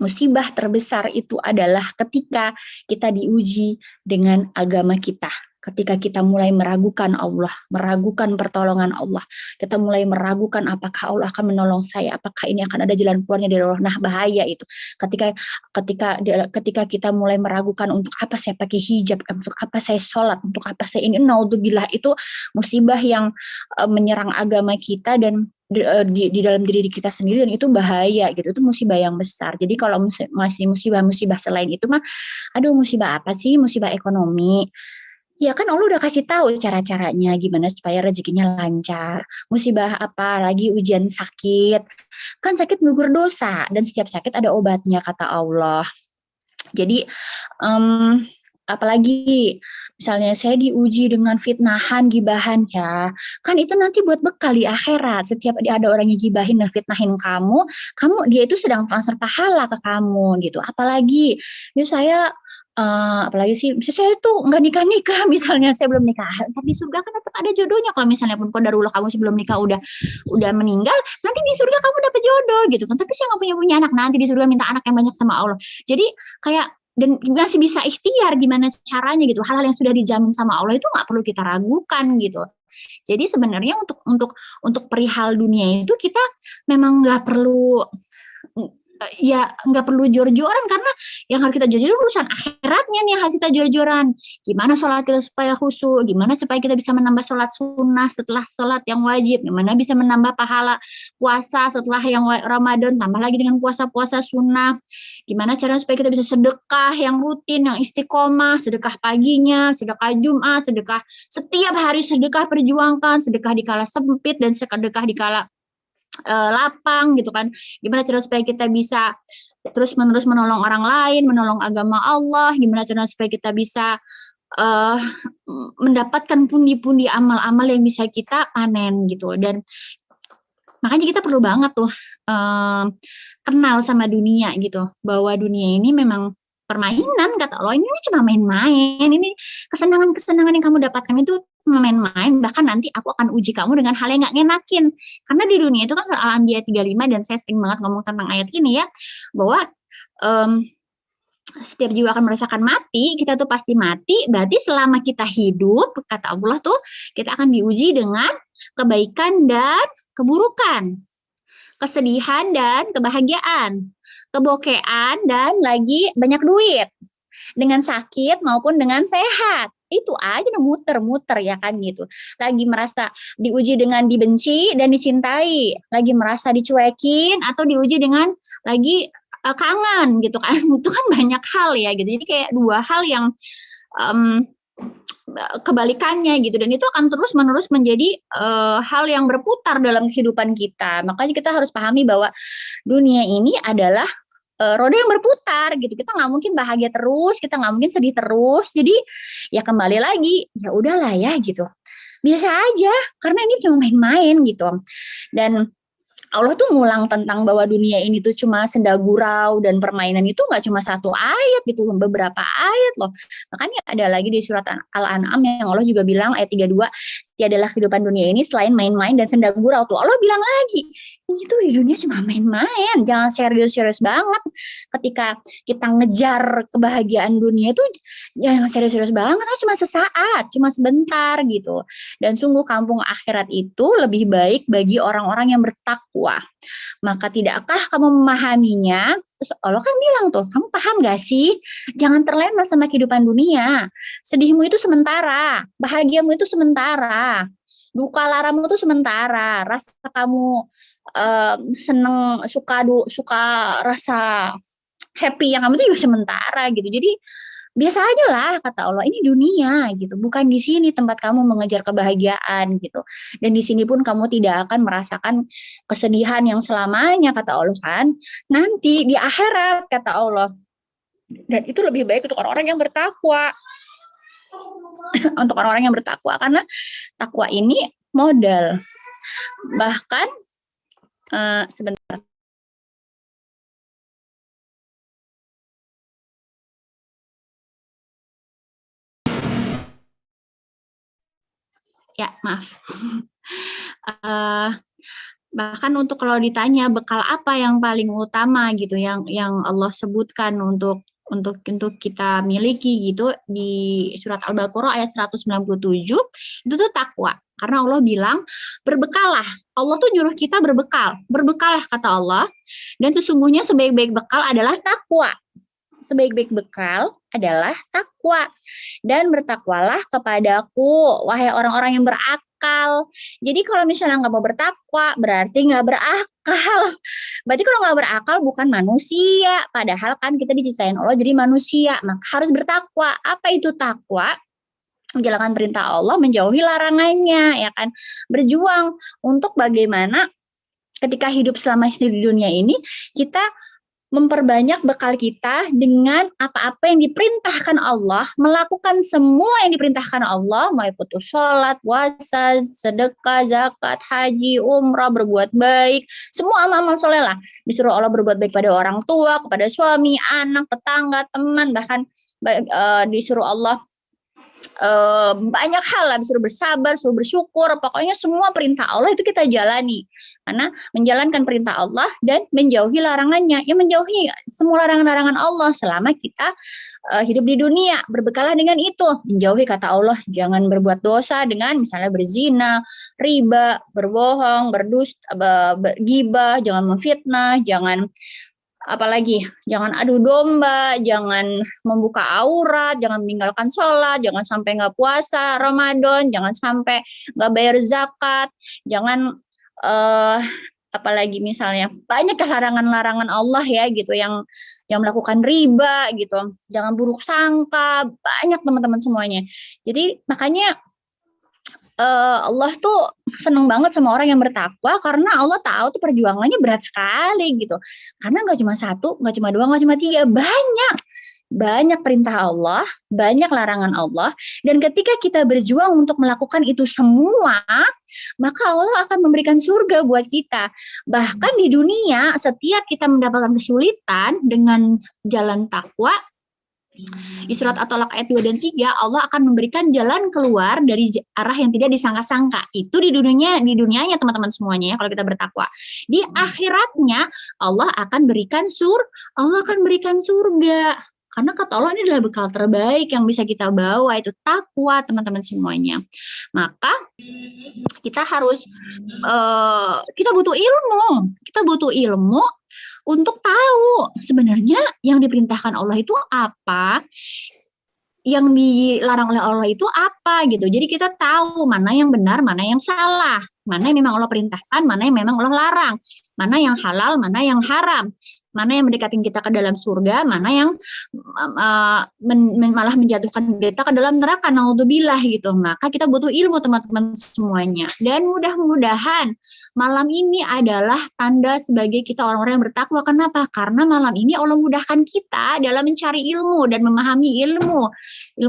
musibah terbesar itu adalah ketika kita diuji dengan agama kita. Ketika kita mulai meragukan Allah, meragukan pertolongan Allah, kita mulai meragukan apakah Allah akan menolong saya, apakah ini akan ada jalan keluarnya dari Allah. Nah, bahaya itu. Ketika kita mulai meragukan untuk apa saya pakai hijab, untuk apa saya sholat, untuk apa saya ini, naudzubillah, itu musibah yang menyerang agama kita dan di dalam diri kita sendiri, dan itu bahaya gitu. Itu musibah yang besar. Jadi kalau masih musibah-musibah selain itu mah, aduh musibah apa sih? Musibah ekonomi. Ya kan Allah udah kasih tahu cara-caranya gimana supaya rezekinya lancar. Musibah apa lagi, ujian sakit. Kan sakit gugur dosa dan setiap sakit ada obatnya kata Allah. Jadi apalagi misalnya saya diuji dengan fitnahan, gibahan ya. Kan itu nanti buat bekal di akhirat. Setiap ada orang yang gibahin dan fitnahin kamu dia itu sedang transfer pahala ke kamu gitu. Apalagi ya apalagi sih, saya tuh nggak nikah, misalnya saya belum nikah, tapi di surga kan tetap ada jodohnya. Kalau misalnya pun qadarullah kamu sebelum nikah udah meninggal, nanti di surga kamu dapet jodoh gitu kan. Tapi saya nggak punya anak, nanti di surga minta anak yang banyak sama Allah. Jadi kayak, dan masih bisa ikhtiar gimana caranya gitu. Hal-hal yang sudah dijamin sama Allah itu nggak perlu kita ragukan gitu. Jadi sebenarnya untuk perihal dunia itu kita memang nggak perlu jor-joran, karena yang harus kita jor-joran urusan akhiratnya nih, harus kita jor-joran. Gimana sholat kita supaya khusyuk, gimana supaya kita bisa menambah sholat sunnah setelah sholat yang wajib, gimana bisa menambah pahala puasa setelah yang Ramadan, tambah lagi dengan puasa-puasa sunnah, gimana caranya supaya kita bisa sedekah yang rutin, yang istiqomah, sedekah paginya, sedekah Jumat, sedekah setiap hari, sedekah perjuangkan, sedekah di kala sempit dan sedekah di kala lapang gitu kan. Gimana cara supaya kita bisa terus-menerus menolong orang lain, menolong agama Allah, gimana cara supaya kita bisa mendapatkan pundi-pundi amal-amal yang bisa kita panen gitu. Dan makanya kita perlu banget tuh kenal sama dunia gitu, bahwa dunia ini memang permainan kata Allah, ini cuma main-main, ini kesenangan-kesenangan yang kamu dapatkan itu cuma main-main, bahkan nanti aku akan uji kamu dengan hal yang gak ngenakin. Karena di dunia itu kan surah Al-Anbiya 35, dan saya sering banget ngomong tentang ayat ini ya, bahwa setiap jiwa akan merasakan mati, kita tuh pasti mati, berarti selama kita hidup, kata Allah tuh, kita akan diuji dengan kebaikan dan keburukan, kesedihan dan kebahagiaan, kebokean dan lagi banyak duit, dengan sakit maupun dengan sehat. Itu aja udah muter-muter ya kan gitu. Lagi merasa diuji dengan dibenci dan dicintai, lagi merasa dicuekin, atau diuji dengan lagi kangen gitu kan. Itu kan banyak hal ya gitu. Jadi kayak dua hal yang kebalikannya gitu, dan itu akan terus-menerus menjadi hal yang berputar dalam kehidupan kita. Makanya kita harus pahami bahwa dunia ini adalah roda yang berputar gitu. Kita nggak mungkin bahagia terus, kita nggak mungkin sedih terus. Jadi ya kembali lagi, ya udahlah ya gitu, biasa aja, karena ini cuma main-main gitu. Dan Allah tuh ngulang tentang bahwa dunia ini tuh cuma senda gurau dan permainan itu nggak cuma satu ayat gitu, beberapa ayat loh. Makanya ada lagi di surat Al-An'am yang Allah juga bilang ayat 32, tiadalah kehidupan dunia ini selain main-main dan senda gurau. Tuh Allah bilang lagi, ini tuh di dunia cuma main-main, jangan serius-serius banget. Ketika kita ngejar kebahagiaan dunia itu jangan serius-serius banget, cuma sesaat, cuma sebentar gitu. Dan sungguh kampung akhirat itu lebih baik bagi orang-orang yang bertakwa. Maka tidakkah kamu memahaminya? Terus Allah kan bilang tuh, kamu paham gak sih? Jangan terlena sama kehidupan dunia. Sedihmu itu sementara, bahagiamu itu sementara, duka laramu itu sementara, rasa kamu seneng, suka rasa happy yang kamu itu juga sementara gitu. Jadi biasa aja lah kata Allah, ini dunia gitu, bukan di sini tempat kamu mengejar kebahagiaan gitu. Dan di sini pun kamu tidak akan merasakan kesedihan yang selamanya kata Allah kan, nanti di akhirat kata Allah. Dan itu lebih baik untuk orang-orang yang bertakwa. Untuk orang-orang yang bertakwa, karena takwa ini modal. Bahkan sebentar. Ya, maaf. Bahkan untuk kalau ditanya bekal apa yang paling utama gitu yang Allah sebutkan untuk kita miliki gitu di surat Al-Baqarah ayat 197 itu tuh takwa. Karena Allah bilang berbekallah. Allah tuh nyuruh kita berbekal. Berbekallah kata Allah. Dan sesungguhnya sebaik-baik bekal adalah takwa. Sebaik-baik bekal adalah takwa. Dan bertakwalah kepadaku, wahai orang-orang yang berakal. Jadi kalau misalnya nggak mau bertakwa, berarti nggak berakal. Berarti kalau nggak berakal bukan manusia. Padahal kan kita diciptain Allah jadi manusia. Maka harus bertakwa. Apa itu takwa? Menjalankan perintah Allah, menjauhi larangannya, ya kan? Berjuang untuk bagaimana ketika hidup selama di dunia ini, kita memperbanyak bekal kita dengan apa-apa yang diperintahkan Allah, melakukan semua yang diperintahkan Allah, mau itu sholat, puasa, sedekah, zakat, haji, umrah, berbuat baik, semua amal-amal soleh lah. Disuruh Allah berbuat baik pada orang tua, kepada suami, anak, tetangga, teman, bahkan disuruh Allah banyak hal lah, disuruh bersabar, disuruh bersyukur, pokoknya semua perintah Allah itu kita jalani. Karena menjalankan perintah Allah dan menjauhi larangannya, ya menjauhi semua larangan-larangan Allah selama kita hidup di dunia. Berbekallah dengan itu, menjauhi kata Allah, jangan berbuat dosa dengan misalnya berzina, riba, berbohong, berdusta, gibah, jangan memfitnah, jangan apalagi jangan adu domba, jangan membuka aurat, jangan meninggalkan sholat, jangan sampai nggak puasa Ramadan, jangan sampai nggak bayar zakat, jangan apalagi misalnya banyak larangan-larangan Allah ya gitu yang melakukan riba gitu, jangan buruk sangka, banyak teman-teman semuanya. Jadi makanya Allah tuh seneng banget sama orang yang bertakwa karena Allah tahu tuh perjuangannya berat sekali gitu. Karena nggak cuma satu, nggak cuma dua, nggak cuma tiga, banyak perintah Allah, banyak larangan Allah. Dan ketika kita berjuang untuk melakukan itu semua, maka Allah akan memberikan surga buat kita. Bahkan di dunia, setiap kita mendapatkan kesulitan dengan jalan takwa, di surat At-Tolak ayat 2 dan 3, Allah akan memberikan jalan keluar dari arah yang tidak disangka-sangka. Itu di dunianya teman-teman semuanya ya, kalau kita bertakwa. Di akhiratnya Allah akan berikan surga. Karena kata Allah ini adalah bekal terbaik yang bisa kita bawa, itu takwa teman-teman semuanya. Maka kita harus kita butuh ilmu untuk tahu sebenarnya yang diperintahkan Allah itu apa, yang dilarang oleh Allah itu apa gitu. Jadi kita tahu mana yang benar, mana yang salah, mana yang memang Allah perintahkan, mana yang memang Allah larang, mana yang halal, mana yang haram, mana yang mendekatin kita ke dalam surga, mana yang malah menjatuhkan kita ke dalam neraka, naudzubillah gitu. Maka kita butuh ilmu teman-teman semuanya. Dan mudah-mudahan malam ini adalah tanda sebagai kita orang-orang yang bertakwa. Kenapa? Karena malam ini Allah mudahkan kita dalam mencari ilmu dan memahami ilmu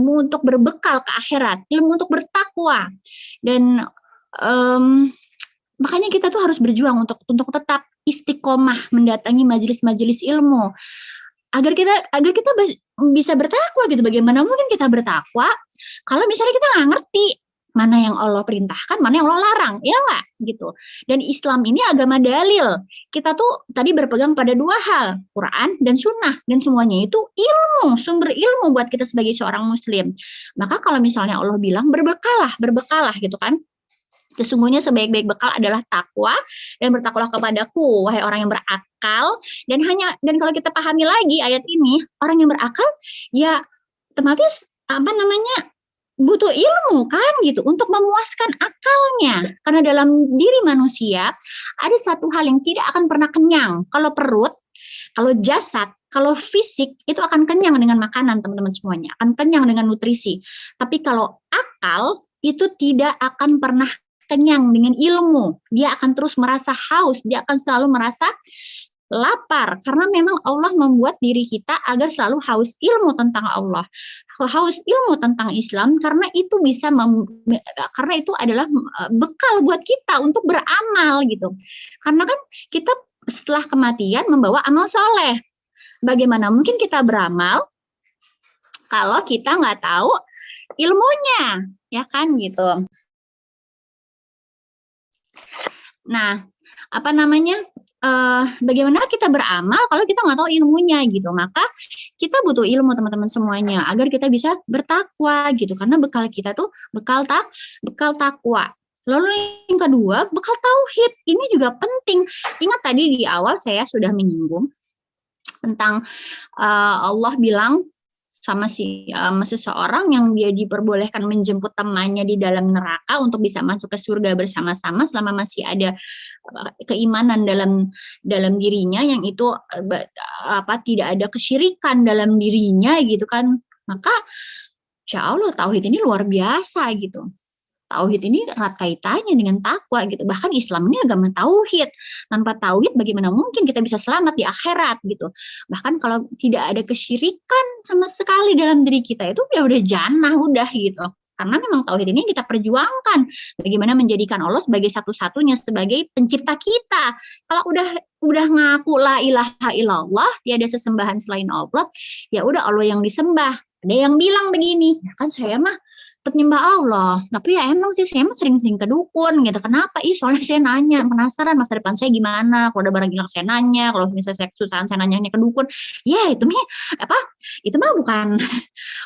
untuk berbekal ke akhirat, ilmu untuk bertakwa. Dan makanya kita tuh harus berjuang untuk tetap istiqomah mendatangi majelis-majelis ilmu agar kita bisa bertakwa gitu. Bagaimana mungkin kita bertakwa kalau misalnya kita nggak ngerti mana yang Allah perintahkan, mana yang Allah larang, ya nggak gitu. Dan Islam ini agama dalil. Kita tuh tadi berpegang pada dua hal, Quran dan Sunnah, dan semuanya itu ilmu, sumber ilmu buat kita sebagai seorang Muslim. Maka kalau misalnya Allah bilang berbekalah gitu kan. Sesungguhnya sebaik-baik bekal adalah takwa, dan bertakwalah kepadaku, wahai orang yang berakal. Dan kalau kita pahami lagi ayat ini, orang yang berakal ya otomatis butuh ilmu kan gitu untuk memuaskan akalnya. Karena dalam diri manusia ada satu hal yang tidak akan pernah kenyang. Kalau perut, kalau jasad, kalau fisik itu akan kenyang dengan makanan teman-teman semuanya, akan kenyang dengan nutrisi. Tapi kalau akal itu tidak akan pernah kenyang dengan ilmu. Dia akan terus merasa haus, dia akan selalu merasa lapar, karena memang Allah membuat diri kita agar selalu haus ilmu tentang Allah, haus ilmu tentang Islam, karena itu karena itu adalah bekal buat kita untuk beramal gitu. Karena kan kita setelah kematian membawa amal soleh. Bagaimana mungkin kita beramal kalau kita nggak tahu ilmunya, ya kan gitu. Nah, apa namanya? Bagaimana kita beramal kalau kita nggak tahu ilmunya gitu. Maka kita butuh ilmu teman-teman semuanya agar kita bisa bertakwa gitu. Karena bekal kita tuh bekal takwa. Lalu yang kedua, bekal tauhid. Ini juga penting. Ingat tadi di awal saya sudah menyinggung tentang Allah bilang sama seseorang yang dia diperbolehkan menjemput temannya di dalam neraka untuk bisa masuk ke surga bersama-sama selama masih ada keimanan dalam dirinya, yang itu tidak ada kesyirikan dalam dirinya gitu kan. Maka insya Allah tauhid ini luar biasa gitu. Tauhid ini erat kaitannya dengan takwa gitu. Bahkan Islam ini agama tauhid. Tanpa tauhid bagaimana mungkin kita bisa selamat di akhirat gitu. Bahkan kalau tidak ada kesyirikan sama sekali dalam diri kita, itu udah jannah udah gitu. Karena memang tauhid ini kita perjuangkan. Bagaimana menjadikan Allah sebagai satu-satunya, sebagai pencipta kita. Kalau udah ngaku la ilaha illallah, tiada sesembahan selain Allah, ya udah Allah yang disembah. Ada yang bilang begini, ya kan saya mah nyembah Allah, tapi ya emang sih saya sering-sering ke dukun gitu. Kenapa? Soalnya saya nanya, penasaran masa depan saya gimana. Kalau ada barang hilang saya nanya, kalau misalnya saya kesusahan saya nanya ke dukun. Ya itu mah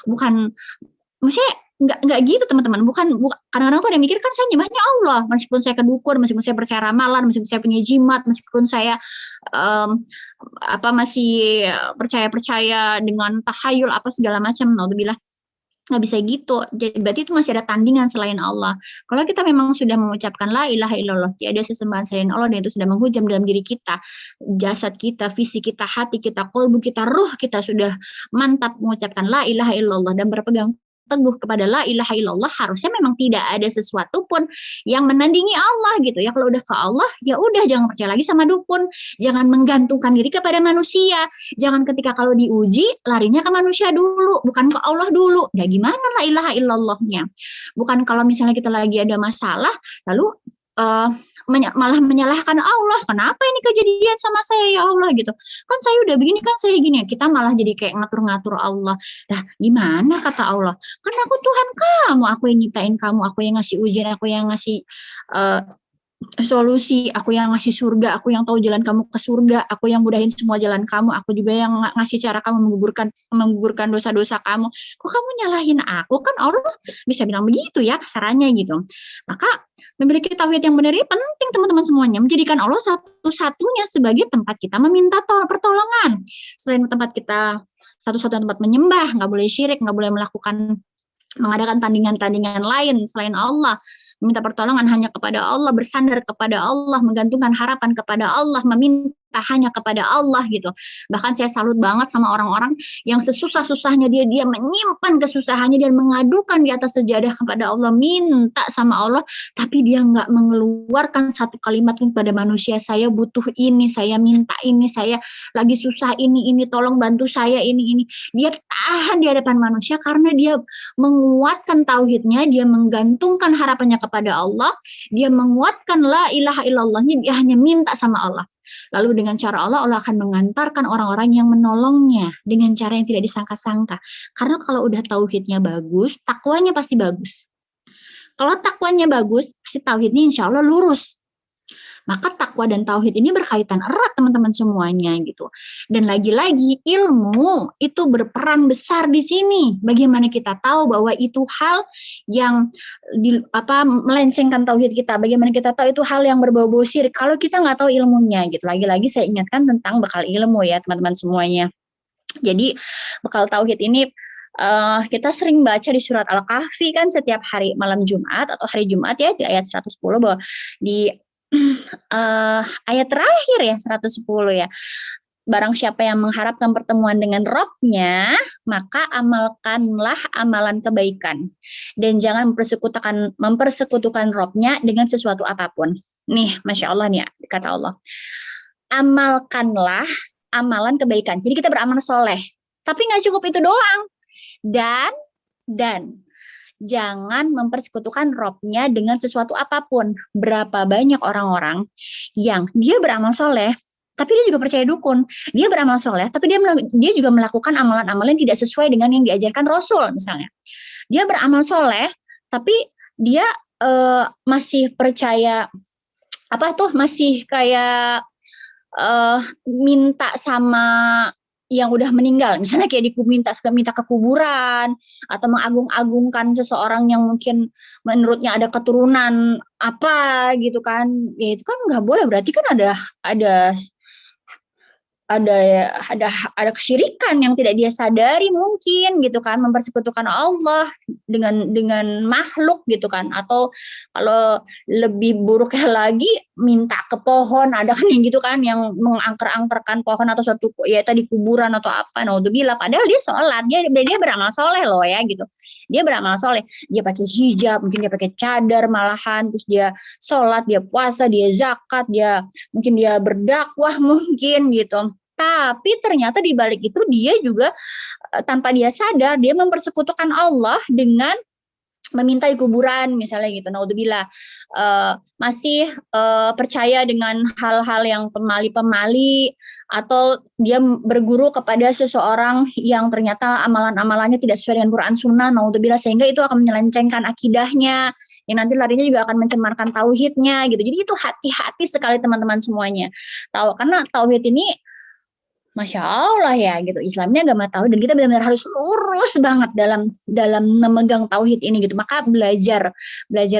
bukan maksudnya nggak gitu teman-teman. Bukan kadang-kadang tuh ada yang mikir kan saya nyembahnya Allah, meskipun saya ke dukun, meskipun saya percaya ramalan, meskipun saya punya jimat, meskipun saya masih percaya dengan tahayul apa segala macam. Naudzubillah. Nggak bisa gitu. Jadi berarti itu masih ada tandingan selain Allah. Kalau kita memang sudah mengucapkan la ilaha illallah, tiada sesembahan selain Allah, dan itu sudah menghujam dalam diri kita, jasad kita, fisik kita, hati kita, kolbu kita, ruh kita sudah mantap mengucapkan la ilaha illallah dan berpegang teguh kepada la ilaha illallah, harusnya memang tidak ada sesuatu pun yang menandingi Allah gitu ya. Kalau udah ke Allah, ya udah jangan percaya lagi sama dukun, jangan menggantungkan diri kepada manusia, jangan ketika kalau diuji larinya ke manusia dulu, bukan ke Allah dulu. Ya gimana la ilaha illallahnya? Bukan kalau misalnya kita lagi ada masalah lalu malah menyalahkan Allah, kenapa ini kejadian sama saya ya Allah gitu, kan saya udah begini, kan saya gini. Kita malah jadi kayak ngatur-ngatur Allah. Nah gimana kata Allah, kan aku Tuhan kamu, aku yang nyiptain kamu, aku yang ngasih ujian, aku yang ngasih solusi, aku yang ngasih surga, aku yang tahu jalan kamu ke surga, aku yang mudahin semua jalan kamu, aku juga yang ngasih cara kamu menggugurkan dosa-dosa kamu. Kok kamu nyalahin aku? Kan Allah bisa bilang begitu ya kasarannya gitu. Maka memiliki tauhid yang benar ini penting teman-teman semuanya, menjadikan Allah satu-satunya sebagai tempat kita meminta pertolongan. Selain tempat kita satu-satunya tempat menyembah, nggak boleh syirik, nggak boleh mengadakan tandingan-tandingan lain selain Allah. Meminta pertolongan hanya kepada Allah, bersandar kepada Allah, menggantungkan harapan kepada Allah, meminta hanya kepada Allah gitu. Bahkan saya salut banget sama orang-orang yang sesusah-susahnya dia menyimpan kesusahannya dan mengadukan di atas sejadah kepada Allah, minta sama Allah, tapi dia nggak mengeluarkan satu kalimat pun kepada manusia. Saya butuh ini, saya minta ini, saya lagi susah ini, tolong bantu saya ini. Dia tahan di hadapan manusia karena dia menguatkan tauhidnya, dia menggantungkan harapannya kepada Allah, dia menguatkan la ilaha illallahnya, dia hanya minta sama Allah. Lalu dengan cara Allah akan mengantarkan orang-orang yang menolongnya dengan cara yang tidak disangka-sangka. Karena kalau udah tauhidnya bagus, takwanya pasti bagus. Kalau takwanya bagus, pasti tauhidnya insya Allah lurus. Maka takwa dan tauhid ini berkaitan erat teman-teman semuanya gitu. Dan lagi-lagi ilmu itu berperan besar di sini. Bagaimana kita tahu bahwa itu hal yang melencengkan tauhid kita. Bagaimana kita tahu itu hal yang berbau-bau syirik kalau kita nggak tahu ilmunya gitu. Lagi-lagi saya ingatkan tentang bekal ilmu ya teman-teman semuanya. Jadi bekal tauhid ini kita sering baca di surat Al-Kahfi kan setiap hari malam Jumat atau hari Jumat ya, di ayat 110 bahwa di ayat terakhir ya 110 ya, barang siapa yang mengharapkan pertemuan dengan Robnya, maka amalkanlah amalan kebaikan dan jangan mempersekutukan Robnya dengan sesuatu apapun. Nih Masya Allah nih ya, kata Allah, amalkanlah amalan kebaikan. Jadi kita beramal soleh, tapi nggak cukup itu doang, dan jangan mempersekutukan Robnya dengan sesuatu apapun. Berapa banyak orang-orang yang dia beramal soleh, tapi dia juga percaya dukun. Dia beramal soleh, tapi dia juga melakukan amalan-amalan yang tidak sesuai dengan yang diajarkan Rasul misalnya. Dia beramal soleh, tapi dia masih percaya apa tuh masih kayak minta sama yang udah meninggal, misalnya kayak minta ke kuburan atau mengagung-agungkan seseorang yang mungkin menurutnya ada keturunan apa gitu kan, ya itu kan nggak boleh, berarti kan ada ada kesyirikan yang tidak dia sadari mungkin gitu kan, mempersekutukan Allah dengan makhluk gitu kan, atau kalau lebih buruknya lagi minta ke pohon, ada kan yang gitu kan, yang mengangker-angkerkan pohon atau suatu ya tadi kuburan atau apa, naudzubillah, padahal dia sholat, dia beramal soleh loh ya gitu, dia beramal soleh, dia pakai hijab, mungkin dia pakai cadar malahan, terus dia sholat, dia puasa, dia zakat, mungkin dia berdakwah mungkin gitu. Tapi ternyata di balik itu dia juga tanpa dia sadar dia mempersekutukan Allah dengan meminta di kuburan misalnya gitu. Naudzubillah, masih percaya dengan hal-hal yang pemali-pemali, atau dia berguru kepada seseorang yang ternyata amalan-amalannya tidak sesuai dengan Quran Sunnah. Naudzubillah, sehingga itu akan menyelencengkan akidahnya, yang nanti larinya juga akan mencemarkan tauhidnya gitu. Jadi itu hati-hati sekali teman-teman semuanya. Karena tauhid ini Masya Allah ya gitu, Islamnya agama tauhid, dan kita benar-benar harus lurus banget dalam memegang tauhid ini gitu. Maka belajar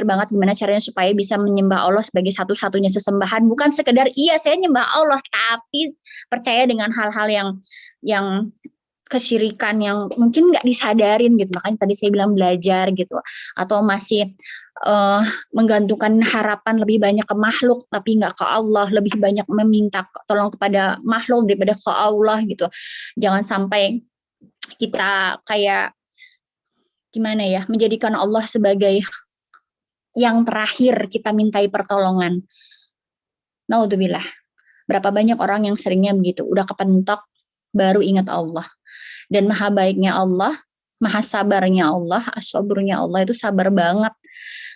banget gimana caranya supaya bisa menyembah Allah sebagai satu-satunya sesembahan, bukan sekedar iya saya nyembah Allah, tapi percaya dengan hal-hal yang kesyirikan yang mungkin nggak disadarin gitu. Makanya tadi saya bilang belajar gitu, atau masih menggantungkan harapan lebih banyak ke makhluk tapi nggak ke Allah, lebih banyak meminta tolong kepada makhluk daripada ke Allah gitu. Jangan sampai kita kayak gimana ya, menjadikan Allah sebagai yang terakhir kita mintai pertolongan. Naudzubillah. Berapa banyak orang yang seringnya begitu, udah kepentok baru ingat Allah. Dan maha baiknya Allah, maha sabarnya Allah, as-saburnya Allah itu sabar banget,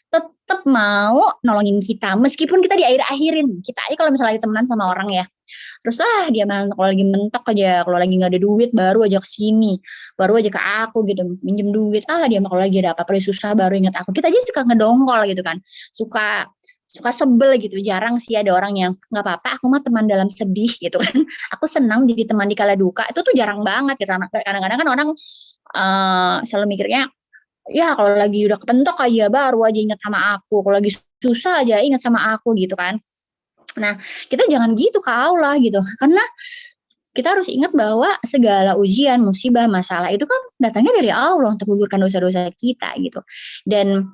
tetap mau nolongin kita meskipun kita di akhir-akhirin. Kita aja kalau misalnya temenan sama orang ya, terus dia kalau lagi mentok aja, kalau lagi nggak ada duit baru aja kesini, baru aja ke aku gitu minjem duit, dia kalau lagi ada apa-apa susah baru ingat aku. Kita aja suka ngedongkol gitu kan, suka sebel gitu. Jarang sih ada orang yang nggak apa-apa, aku mah teman dalam sedih gitu kan, aku senang jadi teman di kala duka. Itu tuh jarang banget gitu. Kadang-kadang kan orang selalu mikirnya ya kalau lagi udah kepentok aja baru aja ingat sama aku, kalau lagi susah aja ingat sama aku gitu kan. Nah, kita jangan gitu ke Allah gitu, karena kita harus ingat bahwa segala ujian, musibah, masalah itu kan datangnya dari Allah untuk menggugurkan dosa-dosa kita gitu. Dan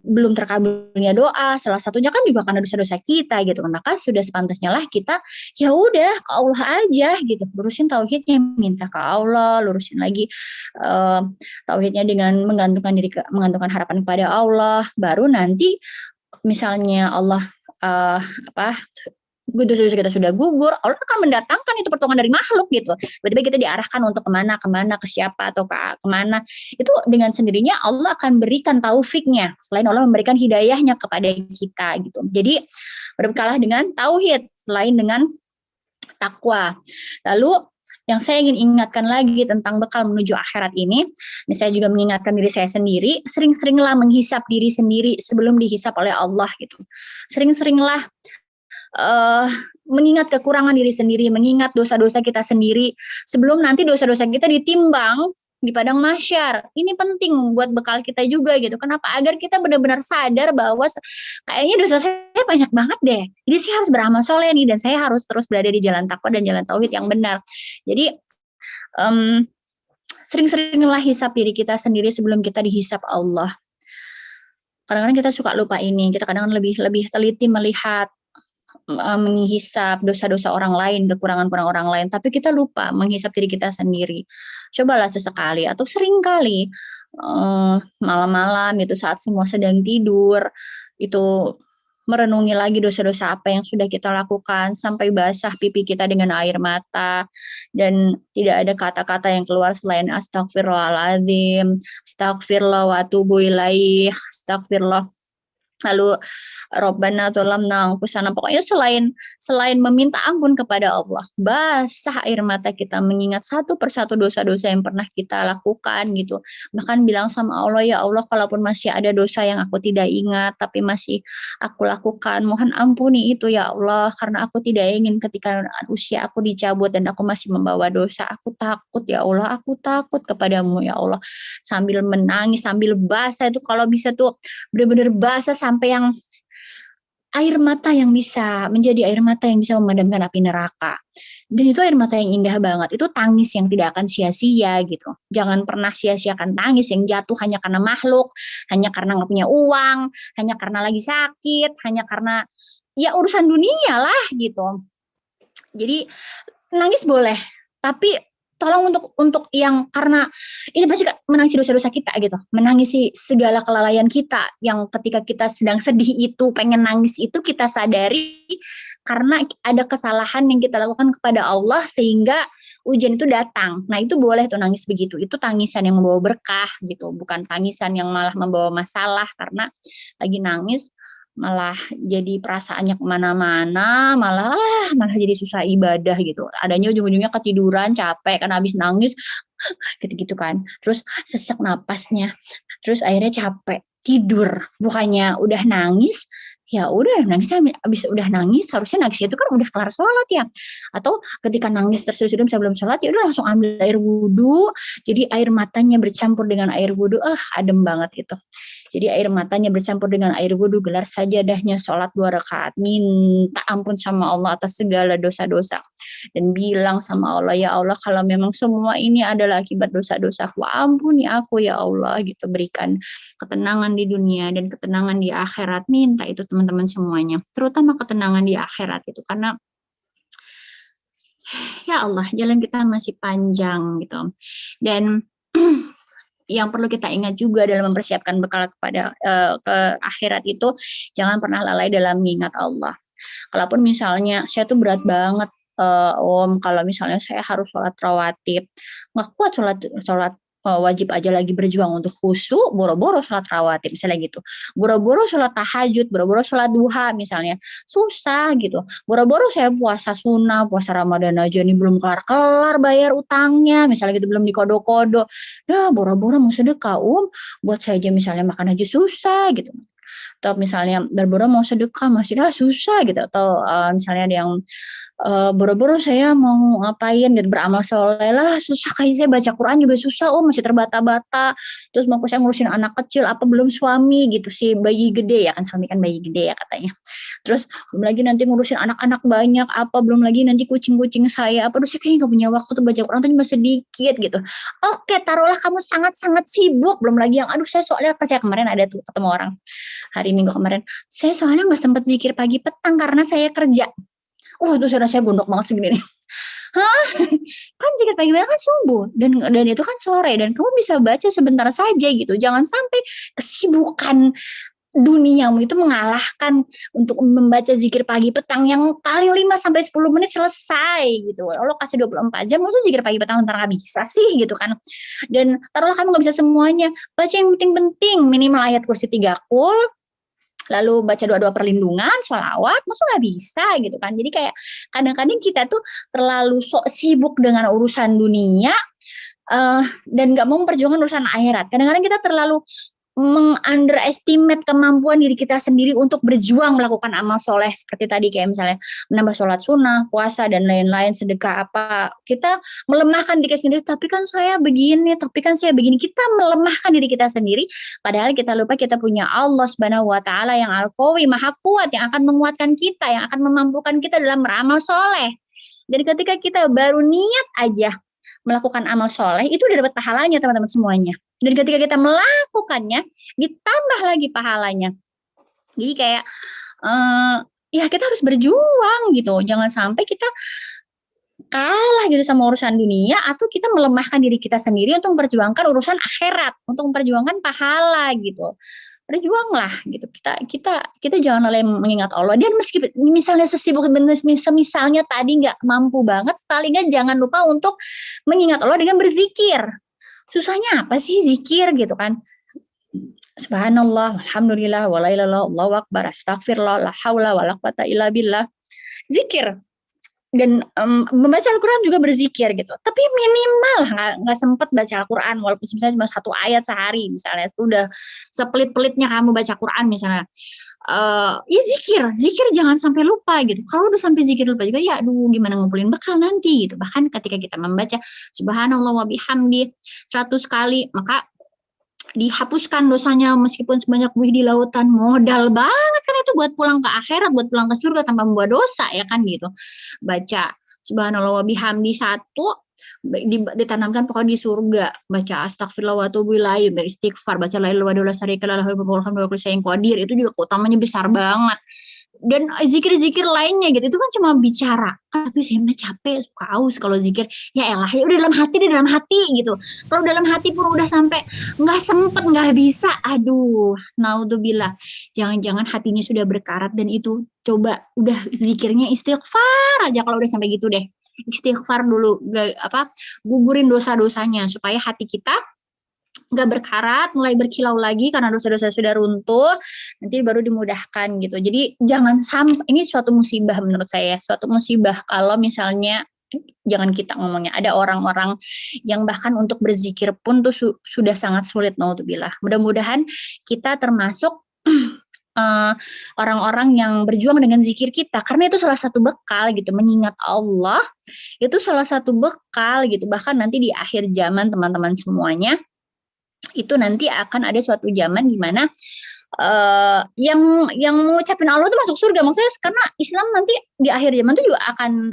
belum terkabulnya doa, salah satunya kan juga karena dosa-dosa kita gitu. Maka sudah sepantasnya lah kita ya udah ke Allah aja gitu, lurusin tauhidnya, minta ke Allah, lurusin lagi tauhidnya dengan menggantungkan harapan kepada Allah. Baru nanti misalnya Allah dosa-dosa kita sudah gugur, Allah akan mendatangkan itu pertolongan dari makhluk gitu. Tiba-tiba kita diarahkan untuk kemana, ke siapa, atau kemana. Itu dengan sendirinya Allah akan berikan taufiknya, selain Allah memberikan hidayahnya kepada kita gitu. Jadi berbekalah dengan tauhid, selain dengan takwa. Lalu yang saya ingin ingatkan lagi tentang bekal menuju akhirat ini saya juga mengingatkan diri saya sendiri, sering-seringlah menghisap diri sendiri sebelum dihisap oleh Allah gitu. Sering-seringlah mengingat kekurangan diri sendiri, mengingat dosa-dosa kita sendiri sebelum nanti dosa-dosa kita ditimbang di padang mahsyar. Ini penting buat bekal kita juga gitu. Kenapa? Agar kita benar-benar sadar bahwa kayaknya dosa saya banyak banget deh. Jadi saya harus beramal soleh nih, dan saya harus terus berada di jalan takwa dan jalan tauhid yang benar. Jadi sering-seringlah hisap diri kita sendiri sebelum kita dihisap Allah. Kadang-kadang kita suka lupa ini. Kita kadang-kadang lebih teliti melihat, menghisap dosa-dosa orang lain, kekurangan-kekurangan orang lain, tapi kita lupa menghisap diri kita sendiri. Cobalah sesekali atau sering kali malam-malam gitu, saat semua sedang tidur, itu merenungi lagi dosa-dosa apa yang sudah kita lakukan sampai basah pipi kita dengan air mata, dan tidak ada kata-kata yang keluar selain astagfirullahaladzim, astagfirullah wa atubu ilaih, astagfirullah Lalu Robbana dzalamna anfusana, pokoknya selain meminta ampun kepada Allah, basah air mata kita mengingat satu persatu dosa-dosa yang pernah kita lakukan gitu. Bahkan bilang sama Allah, ya Allah, kalaupun masih ada dosa yang aku tidak ingat tapi masih aku lakukan, mohon ampuni itu ya Allah, karena aku tidak ingin ketika usia aku dicabut dan aku masih membawa dosa. Aku takut ya Allah, aku takut kepadamu ya Allah. Sambil menangis, sambil basah itu, kalau bisa tuh benar-benar basah sampai yang air mata yang bisa menjadi air mata yang bisa memadamkan api neraka. Dan itu air mata yang indah banget. Itu tangis yang tidak akan sia-sia gitu. Jangan pernah sia-siakan tangis yang jatuh hanya karena makhluk, hanya karena nggak punya uang, hanya karena lagi sakit, hanya karena ya urusan dunia lah gitu. Jadi nangis boleh, tapi tolong untuk yang karena ini pasti menangisi dosa-dosa kita gitu, menangisi segala kelalaian kita yang ketika kita sedang sedih itu pengen nangis itu kita sadari karena ada kesalahan yang kita lakukan kepada Allah sehingga ujian itu datang. Nah itu boleh tuh nangis begitu, itu tangisan yang membawa berkah gitu, bukan tangisan yang malah membawa masalah karena lagi nangis malah jadi perasaannya kemana-mana, malah jadi susah ibadah gitu. Adanya ujung-ujungnya ketiduran, capek kan habis nangis, gitu-gitu kan. Terus sesak napasnya, terus akhirnya capek, tidur. Bukannya udah nangis, ya udah nangis habis udah nangis harusnya nangis itu kan udah kelar sholat ya. Atau ketika nangis terus-terusan sebelum sholat ya udah langsung ambil air wudhu. Jadi air matanya bercampur dengan air wudhu, adem banget gitu. Jadi air matanya bercampur dengan air wudhu, gelar sajadahnya, sholat 2 rakaat, minta ampun sama Allah atas segala dosa-dosa. Dan bilang sama Allah, ya Allah kalau memang semua ini adalah akibat dosa-dosaku, ampuni aku ya Allah gitu. Berikan ketenangan di dunia dan ketenangan di akhirat. Minta itu teman-teman semuanya. Terutama ketenangan di akhirat itu. Karena ya Allah jalan kita masih panjang gitu. Dan yang perlu kita ingat juga dalam mempersiapkan bekal kepada ke akhirat itu jangan pernah lalai dalam mengingat Allah. Kalaupun misalnya saya tuh berat banget Om, kalau misalnya saya harus sholat rawatib, nggak kuat sholat wajib aja lagi berjuang untuk khusyuk, boro-boro sholat rawatib misalnya gitu, boro-boro sholat tahajud, boro-boro sholat duha misalnya, susah gitu, boro-boro saya puasa sunnah, puasa Ramadan aja nih belum kelar-kelar bayar utangnya misalnya gitu, belum dikodo-kodo, boro-boro mau sedekah buat saya aja misalnya makan aja susah gitu, atau misalnya boro-boro mau sedekah masih susah gitu, atau misalnya ada yang boro-boro saya mau ngapain gitu, beramal soleh lah susah, kayak saya baca Quran juga susah masih terbata-bata, terus mau saya ngurusin anak kecil apa belum suami gitu, si bayi gede ya kan, suami kan bayi gede ya katanya, terus belum lagi nanti ngurusin anak-anak banyak apa, belum lagi nanti kucing-kucing saya apa, saya kayaknya nggak punya waktu tuh baca Quran tuh cuma sedikit gitu. Oke, taruhlah kamu sangat-sangat sibuk, belum lagi yang saya soalnya saya kemarin ada tuh ketemu orang hari Minggu kemarin, saya soalnya nggak sempat zikir pagi petang karena saya kerja. Itu sudah saya gondok banget segini nih. Kan zikir pagi kan subuh dan itu kan sore dan kamu bisa baca sebentar saja gitu. Jangan sampai kesibukan duniamu itu mengalahkan untuk membaca zikir pagi petang yang paling 5 sampai 10 menit selesai gitu. Allah kasih 24 jam, maksudnya zikir pagi petang ntar nggak bisa sih gitu kan. Dan taruhlah kamu nggak bisa semuanya, baca yang penting-penting, minimal ayat kursi 3 kul, lalu baca doa-doa perlindungan, sholawat, maksudnya nggak bisa gitu kan. Jadi kayak kadang-kadang kita tuh terlalu sok sibuk dengan urusan dunia dan nggak mau memperjuangkan urusan akhirat. Kadang-kadang kita terlalu underestimate kemampuan diri kita sendiri untuk berjuang melakukan amal soleh seperti tadi, kayak misalnya menambah sholat sunnah, puasa dan lain-lain, sedekah apa, kita melemahkan diri sendiri, tapi kan saya begini, kita melemahkan diri kita sendiri, padahal kita lupa kita punya Allah Subhanahu wa Ta'ala yang Al-Qawi, maha kuat, yang akan menguatkan kita, yang akan memampukan kita dalam beramal soleh. Dan ketika kita baru niat aja melakukan amal soleh, itu udah dapat pahalanya teman-teman semuanya. Dan ketika kita melakukannya, ditambah lagi pahalanya. Jadi kayak, ya kita harus berjuang gitu. Jangan sampai kita kalah gitu sama urusan dunia, atau kita melemahkan diri kita sendiri untuk memperjuangkan urusan akhirat, untuk memperjuangkan pahala gitu. Berjuanglah gitu. Kita jangan lalai mengingat Allah. Dan meski misalnya sesibuk misalnya tadi nggak mampu banget, paling nggak jangan lupa untuk mengingat Allah dengan berzikir. Susahnya apa sih zikir gitu kan? Subhanallah, alhamdulillah, wa la ilaha illallah, Allahu akbar, astagfirullah, la haula wa la quwata illa billah. Zikir. Dan membaca Al-Quran juga berzikir gitu. Tapi minimal nggak sempet baca Al-Quran, walaupun misalnya cuma 1 ayat sehari misalnya, itu udah sepelit-pelitnya kamu baca Quran misalnya. Ya zikir jangan sampai lupa gitu. Kalau udah sampai zikir lupa juga, ya aduh gimana ngumpulin bekal nanti gitu. Bahkan ketika kita membaca subhanallah wa bihamdi 100 kali, maka dihapuskan dosanya meskipun sebanyak buih di lautan. Modal banget kan itu buat pulang ke akhirat, buat pulang ke surga tanpa membuat dosa, ya kan gitu. Baca subhanallah wa bihamdi 1, ditanamkan pokoknya di surga. Baca astagfirullah wa atubu ilaih, beristighfar, baca la ilaha illallah wa la syarika lahu wa lahul qadir, itu juga keutamanya besar banget. Dan zikir-zikir lainnya gitu, itu kan cuma bicara. Tapi saya mah capek, suka aus kalau zikir. Ya elah, ya udah dalam hati gitu. Kalau dalam hati pun udah sampai nggak sempet, nggak bisa. Aduh, naudzubillah. Jangan-jangan hatinya sudah berkarat, dan itu coba udah zikirnya istighfar aja kalau udah sampai gitu deh. Istighfar dulu, gugurin dosa-dosanya supaya hati kita nggak berkarat, mulai berkilau lagi karena dosa-dosa sudah runtuh, nanti baru dimudahkan gitu. Jadi jangan sampai, ini suatu musibah menurut saya, suatu musibah kalau misalnya, jangan kita ngomongnya, ada orang-orang yang bahkan untuk berzikir pun tuh sudah sangat sulit, naudzubillah. Mudah-mudahan kita termasuk orang-orang yang berjuang dengan zikir kita, karena itu salah satu bekal gitu, mengingat Allah itu salah satu bekal gitu. Bahkan nanti di akhir zaman teman-teman semuanya, itu nanti akan ada suatu zaman di mana yang mengucapin Allah itu masuk surga. Maksudnya karena Islam nanti di akhir zaman itu juga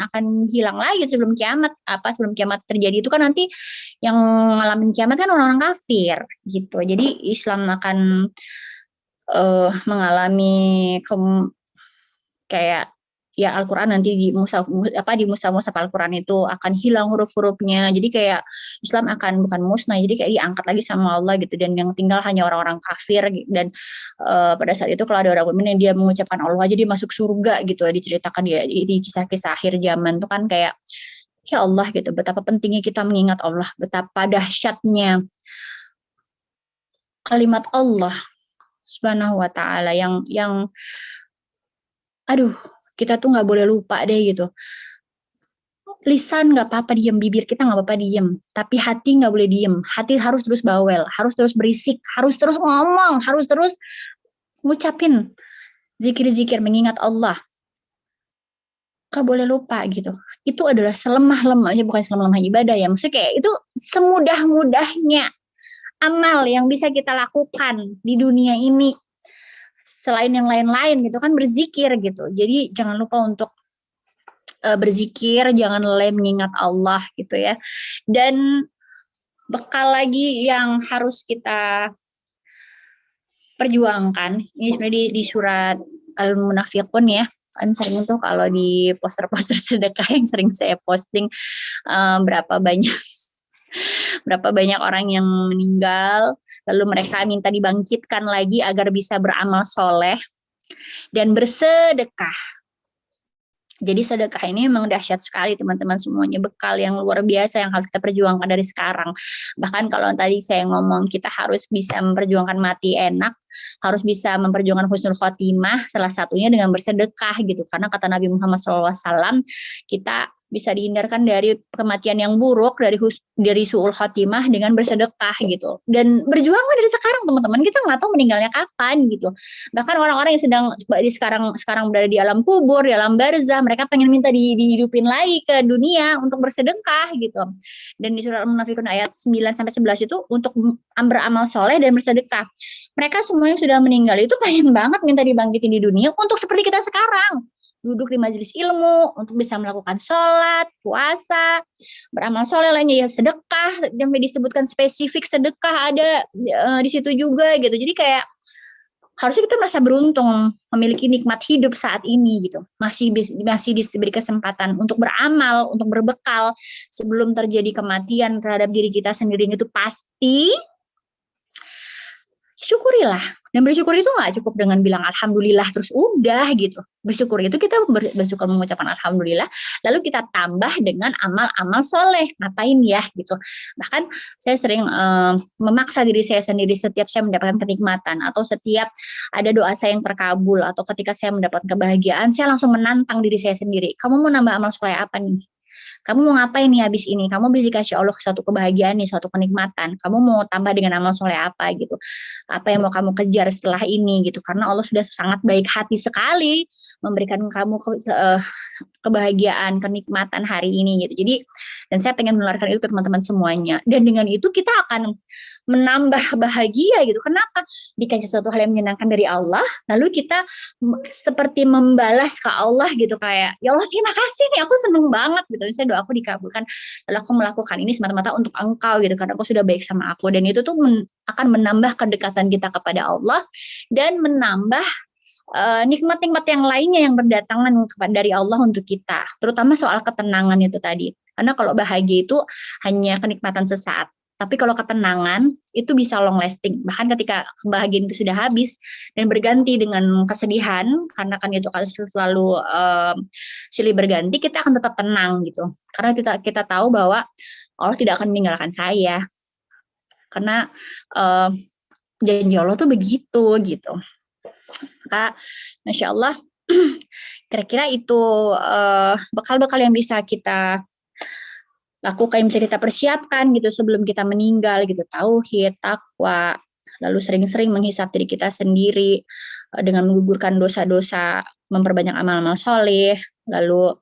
akan hilang lagi sebelum kiamat. Sebelum kiamat terjadi itu kan nanti yang ngalamin kiamat kan orang-orang kafir gitu. Jadi Islam akan mengalami kayak ya Al-Quran nanti di mushaf Al-Quran itu akan hilang huruf-hurufnya. Jadi kayak Islam akan bukan musnah, jadi kayak diangkat lagi sama Allah gitu, dan yang tinggal hanya orang-orang kafir. Dan pada saat itu kalau ada orang mukmin yang dia mengucapkan Allah aja dia masuk surga gitu. Diceritakan di kisah-kisah akhir zaman tuh kan kayak ya Allah gitu, betapa pentingnya kita mengingat Allah, betapa dahsyatnya kalimat Allah Subhanahu wa ta'ala yang aduh, kita tuh nggak boleh lupa deh gitu. Lisan nggak apa-apa diem, bibir kita nggak apa-apa diem, tapi hati nggak boleh diem. Hati harus terus bawel, harus terus berisik, harus terus ngomong, harus terus ngucapin zikir-zikir mengingat Allah. Nggak boleh lupa gitu. Itu adalah selemah-lemahnya, bukan selemah-lemahnya ibadah ya. Maksudnya kayak itu semudah-mudahnya amal yang bisa kita lakukan di dunia ini. Selain yang lain-lain gitu kan, berzikir gitu. Jadi jangan lupa untuk berzikir, jangan lalai mengingat Allah gitu ya. Dan bekal lagi yang harus kita perjuangkan, ini sebenarnya di surat Al-Munafiqun ya, kan sering tuh kalau di poster-poster sedekah yang sering saya posting, berapa banyak orang yang meninggal, lalu mereka minta dibangkitkan lagi agar bisa beramal soleh dan bersedekah. Jadi sedekah ini memang dahsyat sekali teman-teman semuanya, bekal yang luar biasa yang harus kita perjuangkan dari sekarang. Bahkan kalau tadi saya ngomong kita harus bisa memperjuangkan mati enak, harus bisa memperjuangkan husnul khotimah, salah satunya dengan bersedekah gitu. Karena kata Nabi Muhammad SAW, kita bisa dihindarkan dari kematian yang buruk, dari su'ul khotimah dengan bersedekah gitu. Dan berjuanglah dari sekarang teman-teman, kita nggak tahu meninggalnya kapan gitu. Bahkan orang-orang yang sekarang berada di alam kubur, di alam barzah, mereka pengen minta dihidupin lagi ke dunia untuk bersedekah gitu. Dan di surah Al-Munafiqun ayat 9-11 itu untuk beramal soleh dan bersedekah. Mereka semua yang sudah meninggal itu pengen banget minta dibangkitin di dunia untuk seperti kita sekarang. Duduk di majelis ilmu, untuk bisa melakukan sholat, puasa, beramal soleh lainnya, ya sedekah, sampai disebutkan spesifik sedekah ada di situ juga gitu. Jadi kayak harusnya kita merasa beruntung memiliki nikmat hidup saat ini gitu. Masih diberi kesempatan untuk beramal, untuk berbekal sebelum terjadi kematian terhadap diri kita sendiri, itu pasti syukurilah Dan bersyukur itu nggak cukup dengan bilang alhamdulillah terus udah gitu. Bersyukur itu kita bersyukur mengucapkan alhamdulillah, lalu kita tambah dengan amal-amal soleh. Ngapain ya gitu. Bahkan saya sering memaksa diri saya sendiri setiap saya mendapatkan kenikmatan atau setiap ada doa saya yang terkabul atau ketika saya mendapatkan kebahagiaan, saya langsung menantang diri saya sendiri. Kamu mau nambah amal soleh apa nih? Kamu mau ngapain nih habis ini? Kamu bisa dikasih Allah suatu kebahagiaan nih, suatu kenikmatan. Kamu mau tambah dengan amal soleh apa gitu? Apa yang mau kamu kejar setelah ini gitu? Karena Allah sudah sangat baik hati sekali memberikan kamu kebahagiaan, kenikmatan hari ini gitu. Jadi, dan saya pengen menularkan itu ke teman-teman semuanya. Dan dengan itu kita akan menambah bahagia gitu. Kenapa? Dikasih sesuatu hal yang menyenangkan dari Allah, lalu kita seperti membalas ke Allah gitu, kayak ya Allah terima kasih nih, aku seneng banget gitu. Saya doaku dikabulkan, lalu aku melakukan ini semata-mata untuk engkau gitu, karena aku sudah baik sama aku. Dan itu tuh akan menambah kedekatan kita kepada Allah dan menambah nikmat-nikmat yang lainnya yang berdatangan dari Allah untuk kita, terutama soal ketenangan itu tadi. Karena kalau bahagia itu hanya kenikmatan sesaat, tapi kalau ketenangan itu bisa long lasting. Bahkan ketika kebahagiaan itu sudah habis dan berganti dengan kesedihan, karena kan itu selalu silih berganti, kita akan tetap tenang gitu. Karena kita tahu bahwa Allah tidak akan meninggalkan saya. Karena janji Allah tuh begitu gitu. Maka Masya Allah, kira-kira itu bekal-bekal yang bisa kita lakukan, yang bisa kita persiapkan gitu sebelum kita meninggal gitu. Tauhid, takwa, lalu sering-sering menghisap diri kita sendiri dengan menggugurkan dosa-dosa, memperbanyak amal-amal soleh, lalu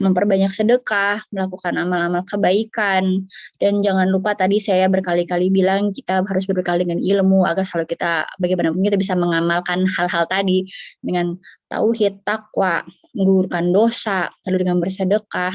memperbanyak sedekah, melakukan amal-amal kebaikan, dan jangan lupa tadi saya berkali-kali bilang kita harus berbekal dengan ilmu agar selalu kita bagaimanapun kita bisa mengamalkan hal-hal tadi dengan tauhid, takwa, menggugurkan dosa, lalu dengan bersedekah,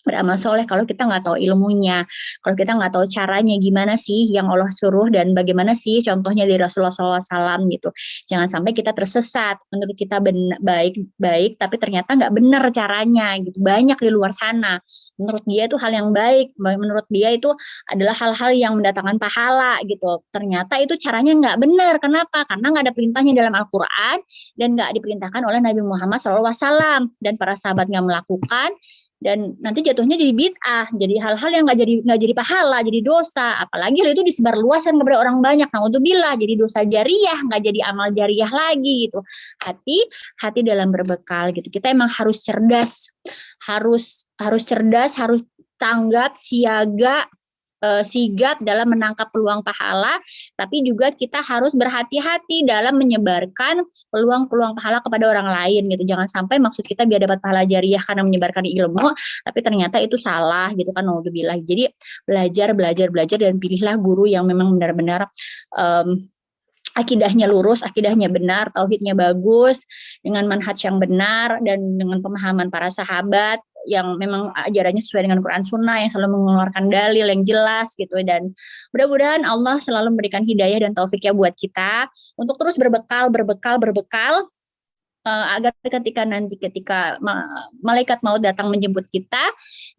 beramal soleh. Kalau kita nggak tahu ilmunya, kalau kita nggak tahu caranya gimana sih yang Allah suruh dan bagaimana sih contohnya dari Rasulullah SAW gitu, jangan sampai kita tersesat. Menurut kita baik-baik, tapi ternyata nggak benar caranya gitu. Banyak di luar sana, menurut dia itu hal yang baik, menurut dia itu adalah hal-hal yang mendatangkan pahala gitu. Ternyata itu caranya nggak benar. Kenapa? Karena nggak ada perintahnya dalam Al-Quran dan nggak diperintahkan oleh Nabi Muhammad SAW, dan para sahabat nggak melakukan. Dan nanti jatuhnya jadi bid'ah, jadi hal-hal yang nggak jadi pahala, jadi dosa. Apalagi hal itu disebarluaskan kepada orang banyak. Naudzubillah, jadi dosa jariah, nggak jadi amal jariah lagi gitu. Hati dalam berbekal gitu. Kita emang harus cerdas, harus cerdas, harus tanggap, siaga, sigap dalam menangkap peluang pahala, tapi juga kita harus berhati-hati dalam menyebarkan peluang-peluang pahala kepada orang lain gitu. Jangan sampai maksud kita biar dapat pahala jariah karena menyebarkan ilmu, tapi ternyata itu salah gitu kan, naudzubillah. Jadi belajar dan pilihlah guru yang memang benar-benar akidahnya lurus, akidahnya benar, tauhidnya bagus, dengan manhaj yang benar dan dengan pemahaman para sahabat yang memang ajarannya sesuai dengan Quran Sunnah, yang selalu mengeluarkan dalil yang jelas gitu. Dan mudah-mudahan Allah selalu memberikan hidayah dan taufiknya buat kita untuk terus berbekal agar ketika malaikat maut datang menjemput kita,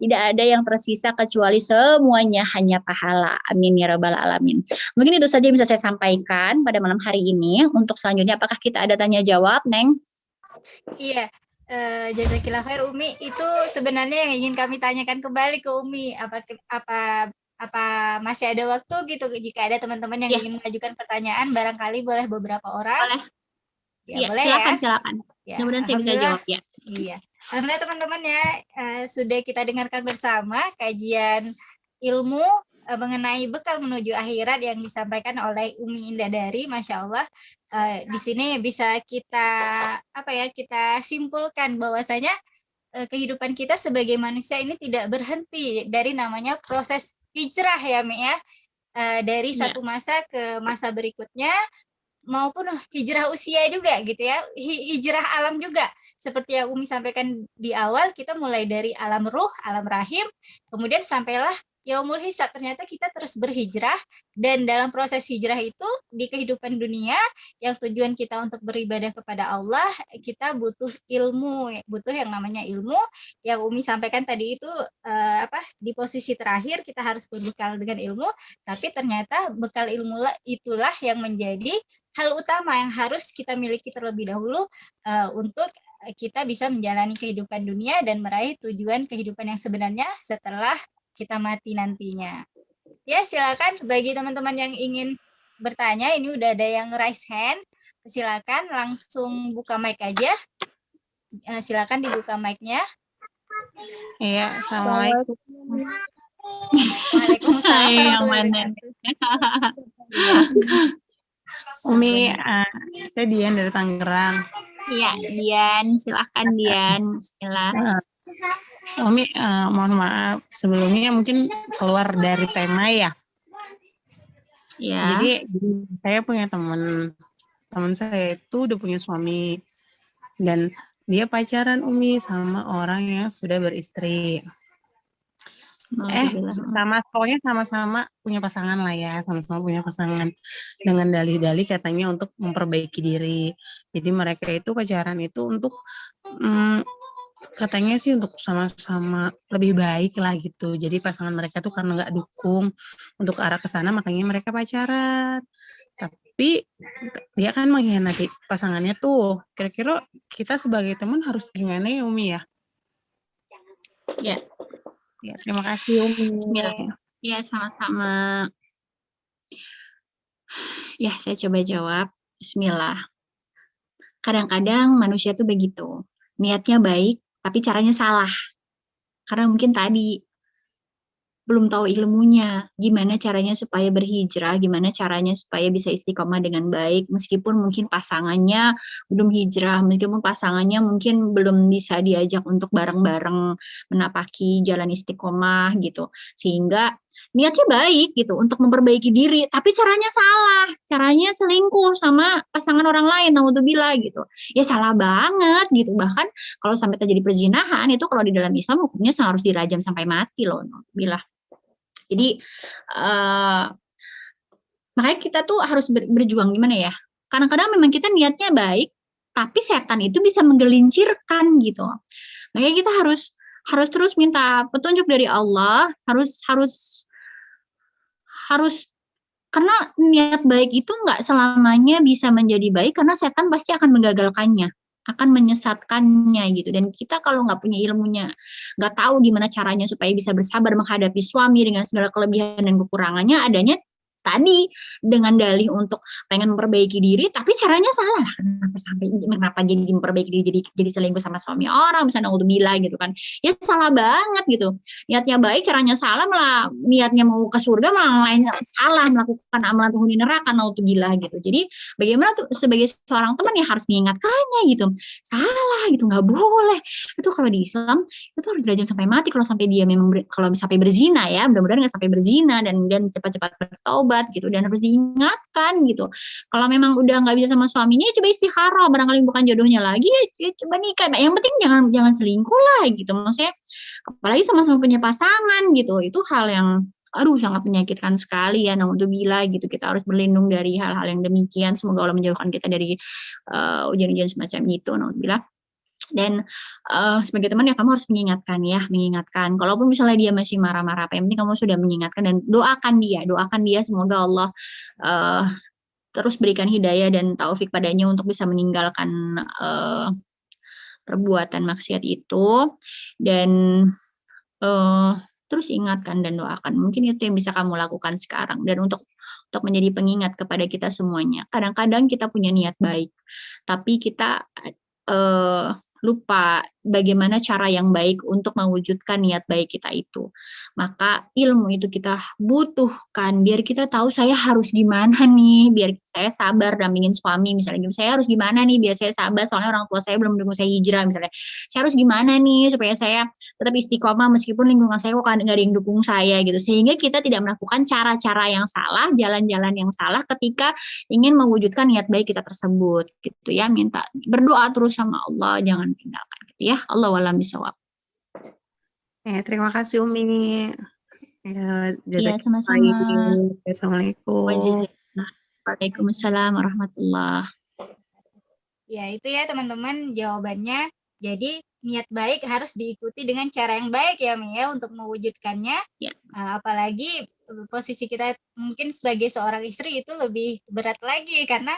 tidak ada yang tersisa kecuali semuanya hanya pahala. Amin ya rabbal alamin. Mungkin itu saja yang bisa saya sampaikan pada malam hari ini. Untuk selanjutnya, apakah kita ada tanya jawab, Neng? Iya, jazakillah khair Umi. Itu sebenarnya yang ingin kami tanyakan kembali ke Umi. Apa masih ada waktu gitu, jika ada teman-teman yang ingin mengajukan pertanyaan, barangkali boleh beberapa orang. Boleh. Ya, boleh silakan. ya. Mudah-mudahan saya bisa jawab ya. Iya. Alhamdulillah teman-teman ya, sudah kita dengarkan bersama kajian ilmu mengenai bekal menuju akhirat yang disampaikan oleh Umi Indadari. Masya Allah, di sini bisa kita kita simpulkan bahwasanya kehidupan kita sebagai manusia ini tidak berhenti dari namanya proses hijrah ya Mi ya, dari satu masa ke masa berikutnya, maupun hijrah usia juga gitu ya, hijrah alam juga. Seperti yang Umi sampaikan di awal, kita mulai dari alam ruh, alam rahim, kemudian sampailah yaumul hisab, ternyata kita terus berhijrah, dan dalam proses hijrah itu di kehidupan dunia yang tujuan kita untuk beribadah kepada Allah, kita butuh ilmu, butuh yang namanya ilmu. Yang Umi sampaikan tadi itu di posisi terakhir kita harus berbekal dengan ilmu, tapi ternyata bekal ilmu itulah yang menjadi hal utama yang harus kita miliki terlebih dahulu untuk kita bisa menjalani kehidupan dunia dan meraih tujuan kehidupan yang sebenarnya setelah kita mati nantinya. Ya, silakan bagi teman-teman yang ingin bertanya, ini udah ada yang raise hand, silakan langsung buka mic aja. Silakan dibuka mic-nya. Iya, assalamualaikum. Waalaikumsalam Hai, yang warahmatullahi mana? wabarakatuh. Umi, saya Dian dari Tangerang. Iya, Dian, silakan Dian. Bismillah. Umi, mohon maaf sebelumnya mungkin keluar dari tema ya. Ya. Jadi saya punya teman saya itu udah punya suami dan dia pacaran Umi sama orang yang sudah beristri. Pokoknya sama-sama punya pasangan lah ya, sama-sama punya pasangan dengan dalih-dalih katanya untuk memperbaiki diri. Jadi mereka itu pacaran itu untuk katanya sih untuk sama-sama lebih baik lah gitu. Jadi pasangan mereka tuh karena nggak dukung untuk ke arah ke sana, makanya mereka pacaran. Tapi dia kan mengkhianati pasangannya tuh. Kira-kira kita sebagai teman harus gimana ya Umi ya? Ya. Ya, terima kasih Umi. Ya, sama-sama. Ya, saya coba jawab. Bismillah. Kadang-kadang manusia tuh begitu. Niatnya baik, tapi caranya salah. Karena mungkin tadi belum tahu ilmunya, gimana caranya supaya berhijrah, gimana caranya supaya bisa istiqomah dengan baik, meskipun mungkin pasangannya belum hijrah, meskipun pasangannya mungkin belum bisa diajak untuk bareng-bareng menapaki jalan istiqomah gitu, sehingga niatnya baik gitu untuk memperbaiki diri, tapi caranya salah, caranya selingkuh sama pasangan orang lain, naudzubillah gitu, ya salah banget gitu. Bahkan kalau sampai terjadi perzinahan itu kalau di dalam Islam hukumnya harus dirajam sampai mati loh, naudzubillah. Jadi makanya kita tuh harus berjuang gimana ya. Kadang-kadang memang kita niatnya baik, tapi setan itu bisa menggelincirkan gitu. Makanya kita harus terus minta petunjuk dari Allah, harus karena niat baik itu nggak selamanya bisa menjadi baik, karena setan pasti akan menggagalkannya, akan menyesatkannya gitu. Dan kita kalau nggak punya ilmunya, nggak tahu gimana caranya supaya bisa bersabar menghadapi suami dengan segala kelebihan dan kekurangannya, adanya tadi dengan dalih untuk pengen memperbaiki diri, tapi caranya salah. Kenapa jadi memperbaiki diri, jadi selingkuh sama suami orang, misalnya naudzubillah gitu kan. Ya salah banget gitu. Niatnya baik, caranya salah, malah niatnya mau ke surga malah lainnya salah, melakukan amalan penghuni neraka, naudzubillah gitu. Jadi bagaimana tuh sebagai seorang teman ya harus mengingatkannya gitu. Salah gitu, nggak boleh. Itu kalau di Islam itu harus dirajam sampai mati kalau sampai dia memang kalau sampai berzina ya, mudah-mudahan nggak sampai berzina dan cepat-cepat bertobat gitu, dan harus diingatkan gitu. Kalau memang udah nggak bisa sama suaminya, coba istikharah, barangkali bukan jodohnya lagi, ya coba nikah. Yang penting jangan selingkuh lah gitu. Maksudnya apalagi sama-sama punya pasangan gitu, itu hal yang sangat menyakitkan sekali ya, naudzubillah gitu. Kita harus berlindung dari hal-hal yang demikian. Semoga Allah menjauhkan kita dari ujian-ujian semacam itu, naudzubillah. Dan sebagai teman ya kamu harus mengingatkan. Kalaupun misalnya dia masih marah-marah, apa yang penting kamu sudah mengingatkan dan doakan dia semoga Allah terus berikan hidayah dan taufik padanya untuk bisa meninggalkan perbuatan maksiat itu, dan terus ingatkan dan doakan. Mungkin itu yang bisa kamu lakukan sekarang, dan untuk menjadi pengingat kepada kita semuanya. Kadang-kadang kita punya niat baik, tapi kita lupa bagaimana cara yang baik untuk mewujudkan niat baik kita itu. Maka ilmu itu kita butuhkan biar kita tahu saya harus gimana nih, biar saya sabar dampingin suami misalnya. Saya harus gimana nih biar saya sabar, soalnya orang tua saya belum mendukung saya hijrah misalnya. Saya harus gimana nih supaya saya tetap istiqomah meskipun lingkungan saya kok nggak ada yang dukung saya gitu. Sehingga kita tidak melakukan cara-cara yang salah, jalan-jalan yang salah ketika ingin mewujudkan niat baik kita tersebut gitu ya. Minta berdoa terus sama Allah, jangan tinggalkan gitu ya. Allah walam bisawab. Terima kasih Umi. Ya, Iya, jazakallah sama-sama. khair. Assalamualaikum. Waalaikumsalam warahmatullahi. Ya, itu ya teman-teman jawabannya. Jadi niat baik harus diikuti dengan cara yang baik ya Mi ya untuk mewujudkannya. Ya. Apalagi posisi kita mungkin sebagai seorang istri itu lebih berat lagi karena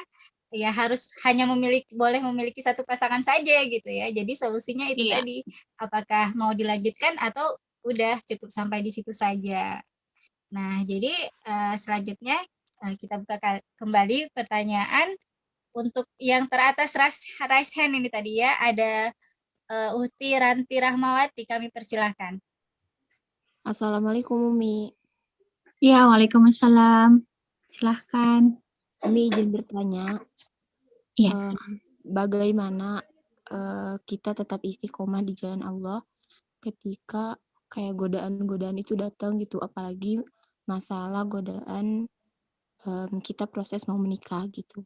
ya harus hanya boleh memiliki satu pasangan saja gitu ya. Jadi solusinya itu Iya. tadi, apakah mau dilanjutkan atau udah cukup sampai di situ saja. Nah, jadi selanjutnya kita buka kembali pertanyaan untuk yang teratas raise hand ini tadi ya, ada Uhti Ranti Rahmawati, kami persilahkan. Assalamualaikum Umi. Ya, waalaikumsalam. Silahkan. Umi izin bertanya, Iya. bagaimana kita tetap istiqomah di jalan Allah ketika kayak godaan-godaan itu datang gitu, apalagi masalah godaan kita proses mau menikah gitu.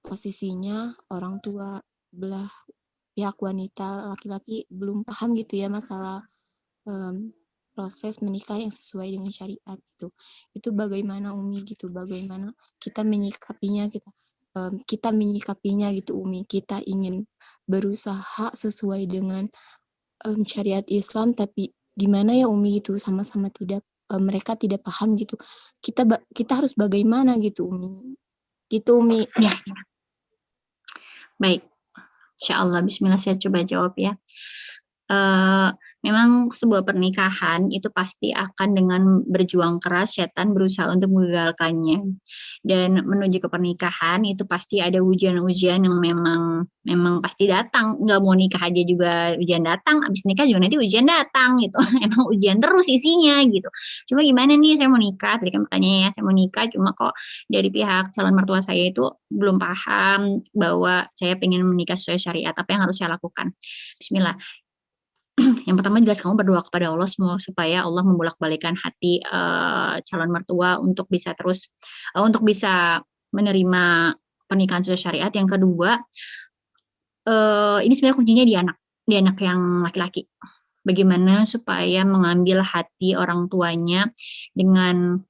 Posisinya orang tua belah pihak wanita laki-laki belum paham gitu ya masalah proses menikah yang sesuai dengan syariat gitu. Itu bagaimana Umi gitu, bagaimana kita menyikapinya kita menyikapinya gitu Umi. Kita ingin berusaha sesuai dengan syariat Islam, tapi gimana ya Umi gitu, sama-sama mereka tidak paham gitu. Kita harus bagaimana gitu Umi. Gitu Umi. Ya. Baik. Insyaallah, bismillah saya coba jawab ya. Memang sebuah pernikahan itu pasti akan dengan berjuang keras setan berusaha untuk menggagalkannya, dan menuju ke pernikahan itu pasti ada ujian-ujian yang memang pasti datang. Nggak mau nikah aja juga ujian datang, abis nikah juga nanti ujian datang gitu. Emang ujian terus isinya gitu. Cuma gimana nih, saya mau nikah, tadi kan pertanyaannya ya, saya mau nikah cuma kok dari pihak calon mertua saya itu belum paham bahwa saya pengen menikah sesuai syariat, apa yang harus saya lakukan? Bismillah. Yang pertama jelas kamu berdoa kepada Allah semua supaya Allah membolak-balikan hati calon mertua untuk bisa terus untuk bisa menerima pernikahan sesuai syariat. Yang kedua, ini sebenarnya kuncinya di anak yang laki-laki. Bagaimana supaya mengambil hati orang tuanya dengan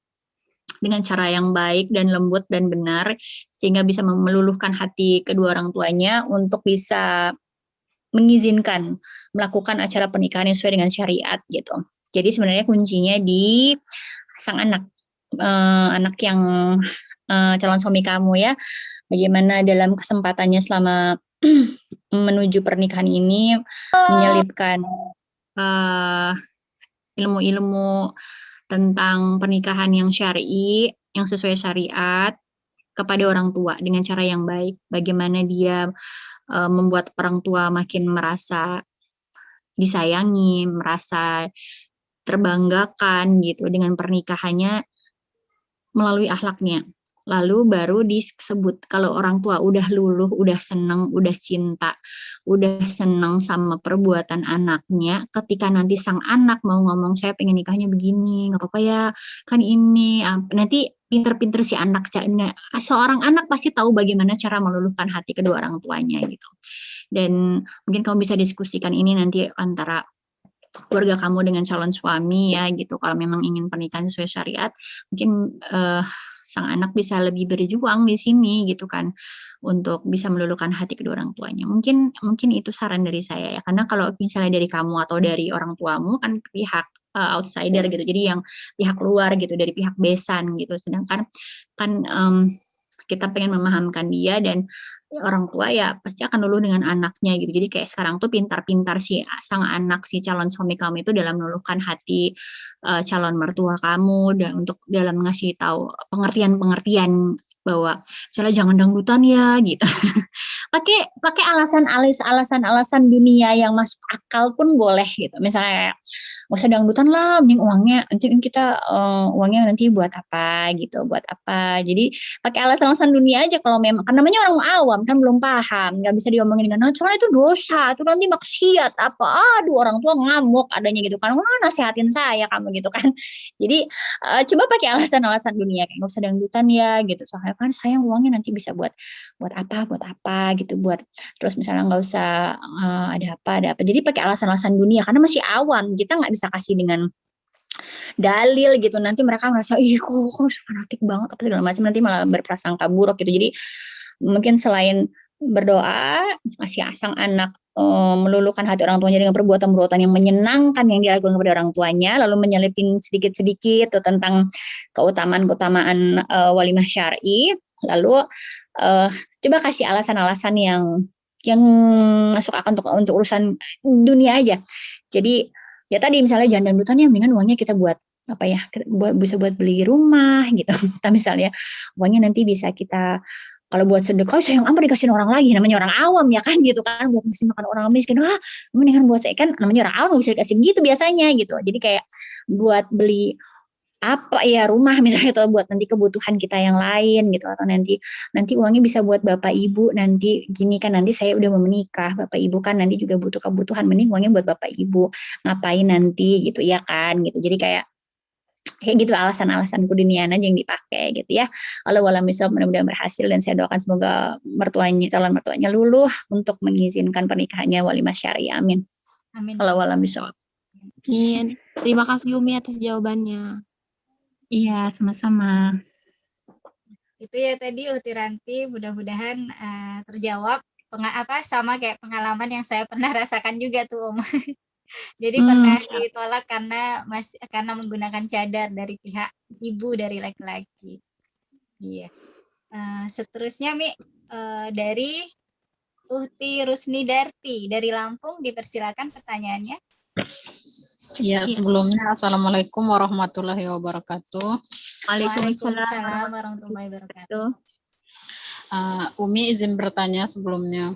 cara yang baik dan lembut dan benar, sehingga bisa meluluhkan hati kedua orang tuanya untuk bisa mengizinkan melakukan acara pernikahan yang sesuai dengan syariat gitu. Jadi sebenarnya kuncinya di sang anak, anak yang calon suami kamu ya. Bagaimana dalam kesempatannya selama menuju pernikahan ini menyelipkan ilmu-ilmu tentang pernikahan yang syar'i, yang sesuai syariat kepada orang tua dengan cara yang baik. Bagaimana dia membuat orang tua makin merasa disayangi, merasa terbanggakan gitu dengan pernikahannya melalui akhlaknya. Lalu baru disebut kalau orang tua udah luluh, udah seneng, udah cinta, udah seneng sama perbuatan anaknya, ketika nanti sang anak mau ngomong saya pengen nikahnya begini, nggak apa-apa ya, kan ini, nanti pinter-pinter si anak, seorang anak pasti tahu bagaimana cara meluluhkan hati kedua orang tuanya gitu. Dan mungkin kamu bisa diskusikan ini nanti antara keluarga kamu dengan calon suami ya gitu. Kalau memang ingin pernikahan sesuai syariat, mungkin sang anak bisa lebih berjuang di sini gitu kan untuk bisa meluluhkan hati kedua orang tuanya. Mungkin itu saran dari saya ya, karena kalau misalnya dari kamu atau dari orang tuamu kan pihak outsider gitu, jadi yang pihak luar gitu, dari pihak besan gitu, sedangkan kan kita pengen memahamkan dia, dan orang tua ya pasti akan luluh dengan anaknya gitu. Jadi kayak sekarang tuh pintar-pintar si sang anak, si calon suami kamu itu dalam meluluhkan hati calon mertua kamu, dan untuk dalam ngasih tahu pengertian bahwa misalnya jangan dangdutan ya gitu. pakai alasan dunia yang masuk akal pun boleh gitu. Misalnya nggak usah dangdutan lah, mending uangnya nanti buat apa gitu, buat apa. Jadi pakai alasan dunia aja kalau memang, karena namanya orang awam kan belum paham, nggak bisa diomongin dengan soalnya itu dosa, itu nanti maksiat apa, aduh orang tua ngamuk adanya gitu kan, wah nasihatin saya kamu gitu kan. Jadi coba pakai alasan dunia, kayak nggak usah dangdutan ya gitu, soalnya kan sayang uangnya nanti bisa buat apa gitu, buat terus misalnya nggak usah ada apa. Jadi pakai alasan dunia karena masih awam, kita nggak bisa kasih dengan dalil gitu, nanti mereka merasa ih kok fanatik banget apa segala macam, nanti malah berprasangka buruk gitu. Jadi mungkin selain berdoa, masih sang anak meluluhkan hati orang tuanya dengan perbuatan-perbuatan yang menyenangkan yang dilakukan kepada orang tuanya, lalu menyelipin sedikit-sedikit tuh tentang keutamaan-keutamaan walimah syar'i, lalu coba kasih alasan-alasan yang masuk akal untuk urusan dunia aja. Jadi ya tadi misalnya jangan dangdutan ya, mendingan uangnya kita buat apa ya, bisa buat beli rumah gitu. Kita misalnya uangnya nanti bisa kita kalau buat sedekah sayang amat dikasihin orang lagi, namanya orang awam ya kan gitu kan, buat ngasih makan orang miskin, mendingan buat saya kan, namanya orang awam bisa dikasih gitu biasanya gitu. Jadi kayak buat beli apa ya rumah misalnya, atau buat nanti kebutuhan kita yang lain gitu, atau nanti uangnya bisa buat bapak ibu, nanti gini kan, nanti saya udah mau menikah, bapak ibu kan nanti juga butuh kebutuhan, mending uangnya buat bapak ibu ngapain nanti gitu ya kan gitu. Jadi kayak gitu alasan-alasan kudunian aja yang dipakai gitu ya. Kalau walam bisawab mudah-mudahan berhasil, dan saya doakan semoga calon mertuanya luluh untuk mengizinkan pernikahannya walimah syar'i. Amin. Amin. Kalau walam bisawab. Amin. Terima kasih Umi atas jawabannya. Iya, sama-sama. Itu ya tadi Uti Ranti, mudah-mudahan terjawab sama kayak pengalaman yang saya pernah rasakan juga tuh Om. Jadi pernah ditolak karena menggunakan cadar dari pihak ibu dari laki-laki. Iya. Seterusnya Mi dari Uhti Rusni Darti dari Lampung, dipersilakan pertanyaannya. Ya, sebelumnya Assalamualaikum warahmatullahi wabarakatuh. Waalaikumsalam warahmatullahi wabarakatuh. Umi izin bertanya sebelumnya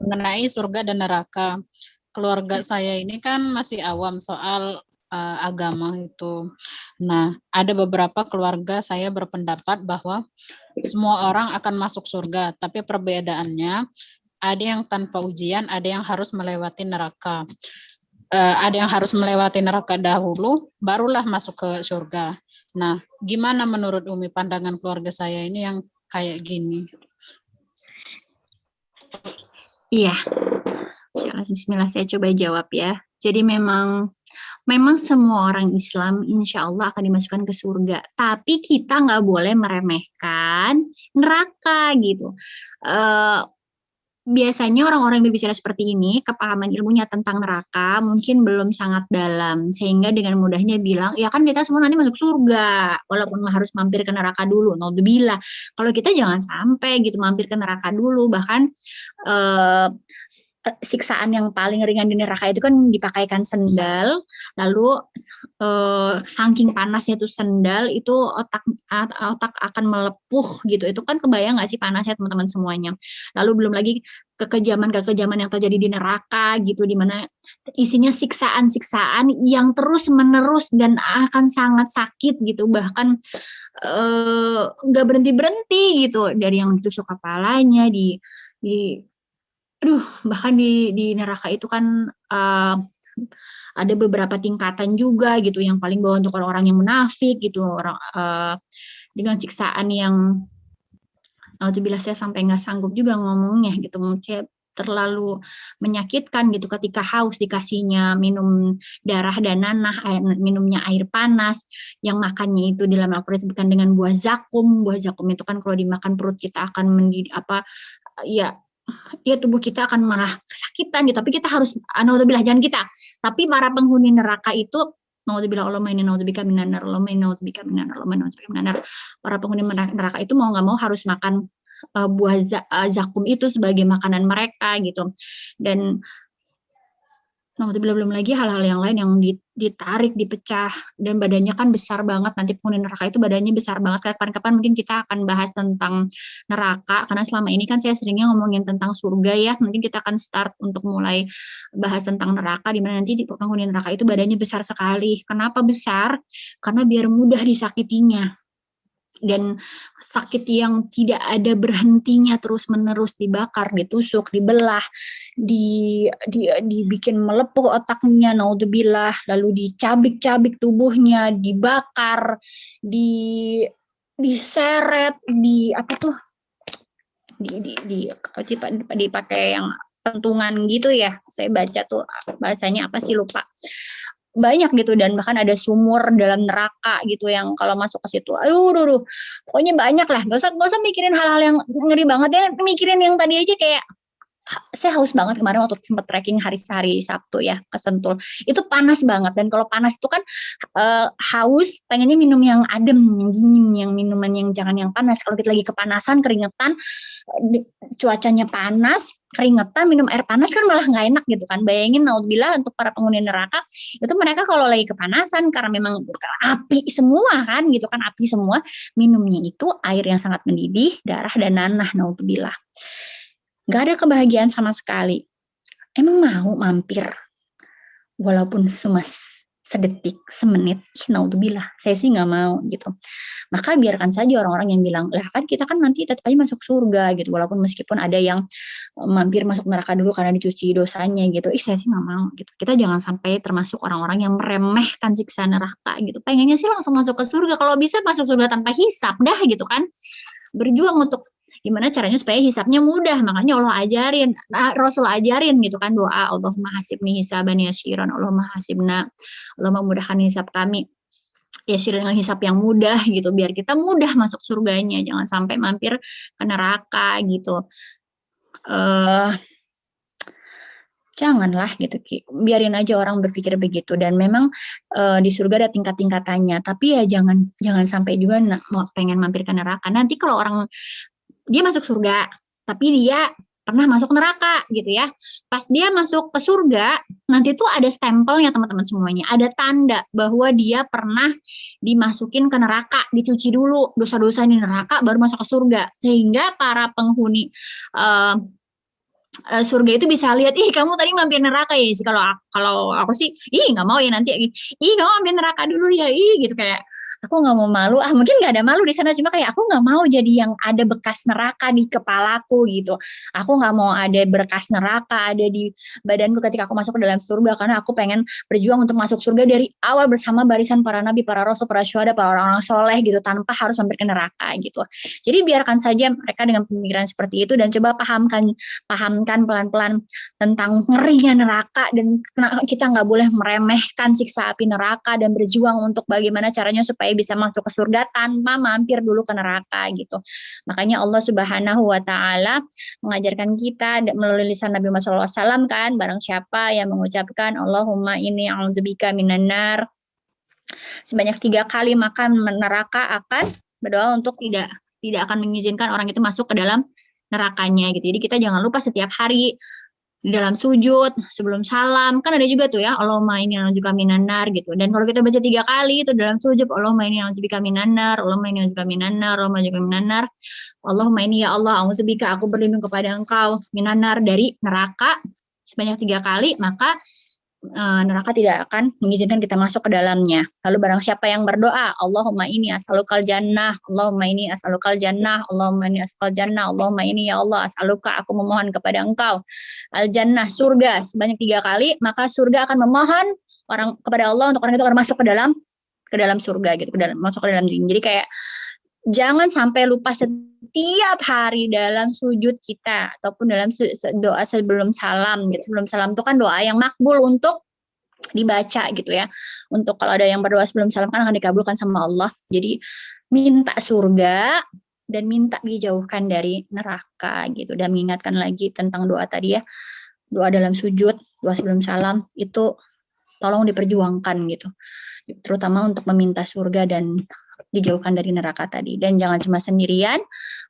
mengenai surga dan neraka. Keluarga saya ini kan masih awam soal agama itu. Nah, ada beberapa keluarga saya berpendapat bahwa semua orang akan masuk surga, tapi perbedaannya ada yang tanpa ujian, ada yang harus melewati neraka. Ada yang harus melewati neraka dahulu, barulah masuk ke surga. Nah, gimana menurut Umi pandangan keluarga saya ini yang kayak gini? Iya. Bismillah, saya coba jawab ya. Jadi memang semua orang Islam insya Allah akan dimasukkan ke surga. Tapi kita nggak boleh meremehkan neraka gitu. Biasanya orang-orang yang berbicara seperti ini, kepahaman ilmunya tentang neraka mungkin belum sangat dalam, sehingga dengan mudahnya bilang, ya kan kita semua nanti masuk surga, walaupun harus mampir ke neraka dulu. Naudzubillah. Kalau kita jangan sampai gitu mampir ke neraka dulu, bahkan siksaan yang paling ringan di neraka itu kan dipakaikan sendal, lalu saking panasnya tuh sendal itu otak akan melepuh gitu. Itu kan kebayang nggak sih panasnya teman-teman semuanya. Lalu belum lagi kekejaman yang terjadi di neraka gitu, dimana isinya siksaan yang terus menerus dan akan sangat sakit gitu, bahkan nggak berhenti gitu, dari yang ditusuk kepalanya, bahkan di neraka itu kan ada beberapa tingkatan juga gitu. Yang paling bawah untuk orang-orang yang munafik gitu, dengan siksaan yang alhamdulillah saya sampai nggak sanggup juga ngomongnya gitu, terlalu menyakitkan gitu. Ketika haus dikasihnya minum darah dan nanah, minumnya air panas, yang makannya itu dalam Al-Quran disebutkan dengan buah zakum. Buah zakum itu kan kalau dimakan perut kita akan tubuh kita akan malah kesakitan gitu. Tapi kita harus, naudzubillah, jangan kita, tapi para penghuni neraka itu, naudzubillah, Allahumma inni naudzubillah minan nar, Allahumma inni naudzubillah minan nar, Allahumma inni naudzubillah minan nar. Para penghuni neraka itu mau nggak mau harus makan buah zakum itu sebagai makanan mereka gitu. Dan naudzubillah, belum lagi hal-hal yang lain yang ditarik, dipecah, dan badannya kan besar banget. Nanti penghuni neraka itu badannya besar banget. Kapan-kapan mungkin kita akan bahas tentang neraka, karena selama ini kan saya seringnya ngomongin tentang surga ya. Mungkin kita akan start untuk mulai bahas tentang neraka, di mana nanti di penghuni neraka itu badannya besar sekali. Kenapa besar? Karena biar mudah disakitinya. Dan sakit yang tidak ada berhentinya, terus-menerus dibakar, ditusuk, dibelah, dibikin melepuh otaknya, naudzubillah, lalu dicabik-cabik tubuhnya, dibakar, diseret, dipakai yang pentungan gitu ya. Saya baca tuh bahasanya apa sih, lupa. banyak gitu, dan bahkan ada sumur dalam neraka gitu yang kalau masuk ke situ, aduh, pokoknya banyak lah. Gak usah mikirin hal-hal yang ngeri banget ya, mikirin yang tadi aja kayak saya haus banget kemarin waktu sempat trekking hari Sabtu ya ke Sentul. Itu panas banget, dan kalau panas itu kan haus, pengennya minum yang adem, yang dingin, yang minuman yang jangan yang panas. Kalau kita lagi kepanasan, keringetan, cuacanya panas, keringetan, minum air panas kan malah nggak enak gitu kan. Bayangin naudzubillah untuk para penghuni neraka, itu mereka kalau lagi kepanasan karena memang api semua kan gitu kan, api semua, minumnya itu air yang sangat mendidih, darah dan nanah, naudzubillah. Gak ada kebahagiaan sama sekali. Emang mau mampir walaupun cuma sedetik, semenit, naudzubillah, saya sih nggak mau gitu. Maka biarkan saja orang-orang yang bilang, lah kan kita kan nanti tetap aja masuk surga gitu, walaupun meskipun ada yang mampir masuk neraka dulu karena dicuci dosanya gitu. Saya sih nggak mau gitu. Kita jangan sampai termasuk orang-orang yang meremehkan siksa neraka gitu. Pengennya sih langsung masuk ke surga, kalau bisa masuk surga tanpa hisab dah gitu kan. Berjuang untuk gimana caranya supaya hisabnya mudah, makanya Allah ajarin, Rasul ajarin gitu kan, doa Allahumma hasibni hisaban yasiran, Allahumma hasibna, Allah memudahkan hisab kami yasir, dengan hisab yang mudah gitu, biar kita mudah masuk surganya, jangan sampai mampir ke neraka gitu. Janganlah gitu, biarin aja orang berpikir begitu. Dan memang di surga ada tingkat-tingkatannya, tapi ya jangan sampai juga pengen mampir ke neraka. Nanti kalau orang dia masuk surga, tapi dia pernah masuk neraka gitu ya. Pas dia masuk ke surga, nanti tuh ada stempelnya teman-teman semuanya. Ada tanda bahwa dia pernah dimasukin ke neraka, dicuci dulu dosa-dosa di neraka, baru masuk ke surga. Sehingga para penghuni surga itu bisa lihat, ih kamu tadi mampir neraka ya sih. Kalau aku sih, nggak mau ya nanti, ih kamu mampir neraka dulu ya, gitu kayak aku nggak mau malu, mungkin nggak ada malu di sana, cuma kayak aku nggak mau jadi yang ada bekas neraka di kepalaku gitu. Aku nggak mau ada bekas neraka ada di badanku ketika aku masuk ke dalam surga, karena aku pengen berjuang untuk masuk surga dari awal bersama barisan para nabi, para rasul, para syuhada, para orang-orang soleh gitu, tanpa harus mampir ke neraka gitu. Jadi biarkan saja mereka dengan pemikiran seperti itu, dan coba pahamkan pelan-pelan tentang ngerinya neraka, dan kita nggak boleh meremehkan siksa api neraka, dan berjuang untuk bagaimana caranya supaya bisa masuk ke surga tanpa mampir dulu ke neraka gitu. Makanya Allah Subhanahu wa Ta'ala mengajarkan kita melalui lisan Nabi Muhammad SAW kan, barang siapa yang mengucapkan Allahumma inni a'udzubika minan nar sebanyak 3 kali, maka neraka akan berdoa untuk tidak akan mengizinkan orang itu masuk ke dalam nerakanya gitu. Jadi kita jangan lupa setiap hari di dalam sujud, sebelum salam, kan ada juga tuh ya, Allahumma inni a'udzubika minan nar gitu. Dan kalau kita baca 3 kali itu dalam sujud, Allahumma inni a'udzubika minan nar, Allahumma inni a'udzubika minan nar, Allahumma a'udzubika minan nar, Allahumma inni ya Allah a'udzubika, aku berlindung kepada Engkau minan nar, dari neraka sebanyak 3 kali, maka neraka tidak akan mengizinkan kita masuk ke dalamnya. Lalu barang siapa yang berdoa, Allahumma inni as'alukal jannah, Allahumma inni as'alukal jannah, Allahumma inni as'alukal jannah, Allahumma inni ya Allah as'aluka, aku memohon kepada Engkau al jannah, surga, sebanyak 3 kali, maka surga akan memohon kepada Allah untuk orang itu akan masuk ke dalam surga gitu, masuk ke dalam diri. Jadi kayak jangan sampai lupa setiap hari dalam sujud kita ataupun dalam doa sebelum salam gitu. Sebelum salam itu kan doa yang makbul untuk dibaca gitu ya. Untuk kalau ada yang berdoa sebelum salam kan akan dikabulkan sama Allah. Jadi minta surga dan minta dijauhkan dari neraka gitu. Dan mengingatkan lagi tentang doa tadi ya. Doa dalam sujud, doa sebelum salam itu tolong diperjuangkan gitu. Terutama untuk meminta surga dan dijauhkan dari neraka tadi. Dan jangan cuma sendirian,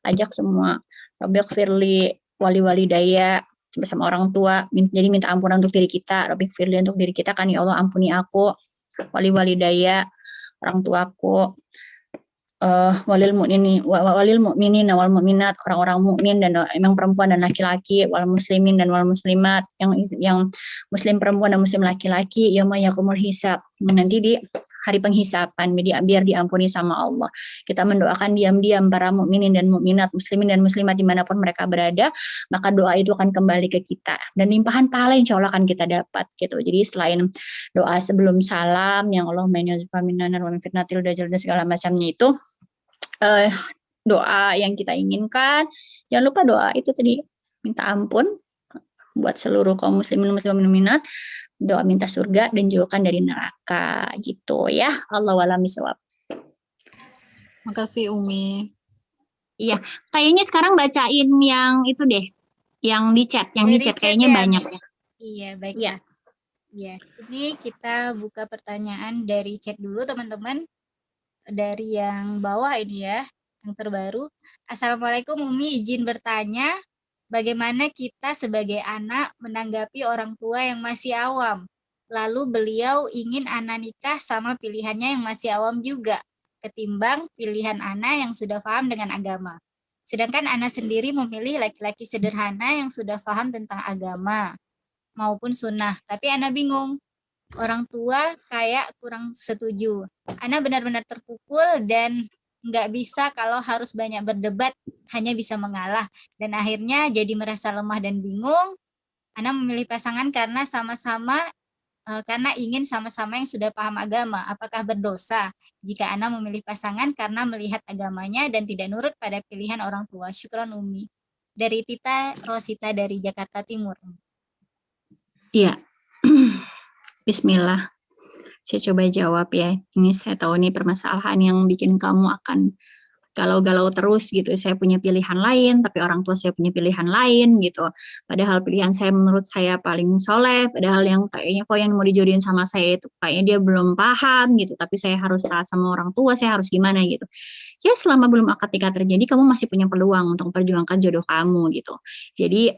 ajak semua. Rabbiq firli wali daya bersama orang tua, jadi minta ampunan untuk diri kita. Rabbiq firli untuk diri kita kan, ya Allah ampuni aku, wali daya orang tuaku, walil mukminin wal mukminat, orang-orang mukmin dan emang perempuan dan laki-laki, wal muslimin dan wal muslimat, yang muslim perempuan dan muslim laki-laki, yauma yaqumul hisab, nanti di hari penghisapan, biar diampuni sama Allah. Kita mendoakan diam-diam para mukminin dan mukminat, muslimin dan muslimat dimanapun mereka berada, maka doa itu akan kembali ke kita dan limpahan pahala insya Allah akan kita dapat gitu. Jadi selain doa sebelum salam yang Allahumma inni a'udzubika minan nar wa min fitnatil dajjal dan segala macamnya itu, doa yang kita inginkan, jangan lupa doa itu tadi, minta ampun buat seluruh kaum muslimin muslimat, doa minta surga dan jauhkan dari neraka gitu ya. Allahu a'lam bishawab. Makasih Umi. Iya, kayaknya sekarang bacain yang itu deh, yang di chat, Dari kayaknya chat ya, banyak Mi? ya. Iya, baiklah. Iya, ini kita buka pertanyaan dari chat dulu teman-teman. Dari yang bawah ini ya, yang terbaru. Assalamualaikum Umi, izin bertanya, bagaimana kita sebagai anak menanggapi orang tua yang masih awam? Lalu beliau ingin anak nikah sama pilihannya yang masih awam juga, ketimbang pilihan anak yang sudah paham dengan agama. Sedangkan anak sendiri memilih laki-laki sederhana yang sudah paham tentang agama maupun sunnah. Tapi anak bingung, orang tua kayak kurang setuju. Ana benar-benar terpukul dan nggak bisa kalau harus banyak berdebat, hanya bisa mengalah. Dan akhirnya jadi merasa lemah dan bingung. Ana memilih pasangan karena karena ingin sama-sama yang sudah paham agama. Apakah berdosa jika Ana memilih pasangan karena melihat agamanya dan tidak nurut pada pilihan orang tua? Syukron Umi. Dari Tita Rosita dari Jakarta Timur. Iya. Bismillah. Saya coba jawab ya. Ini saya tahu nih permasalahan yang bikin kamu akan galau-galau terus gitu. Saya punya pilihan lain, tapi orang tua saya punya pilihan lain gitu. Padahal pilihan saya menurut saya paling soleh, padahal yang kayaknya kok yang mau dijodohin sama saya itu kayaknya dia belum paham gitu. Tapi saya harus taat sama orang tua, saya harus gimana gitu. Ya selama belum akad nikah terjadi, kamu masih punya peluang untuk memperjuangkan jodoh kamu gitu. Jadi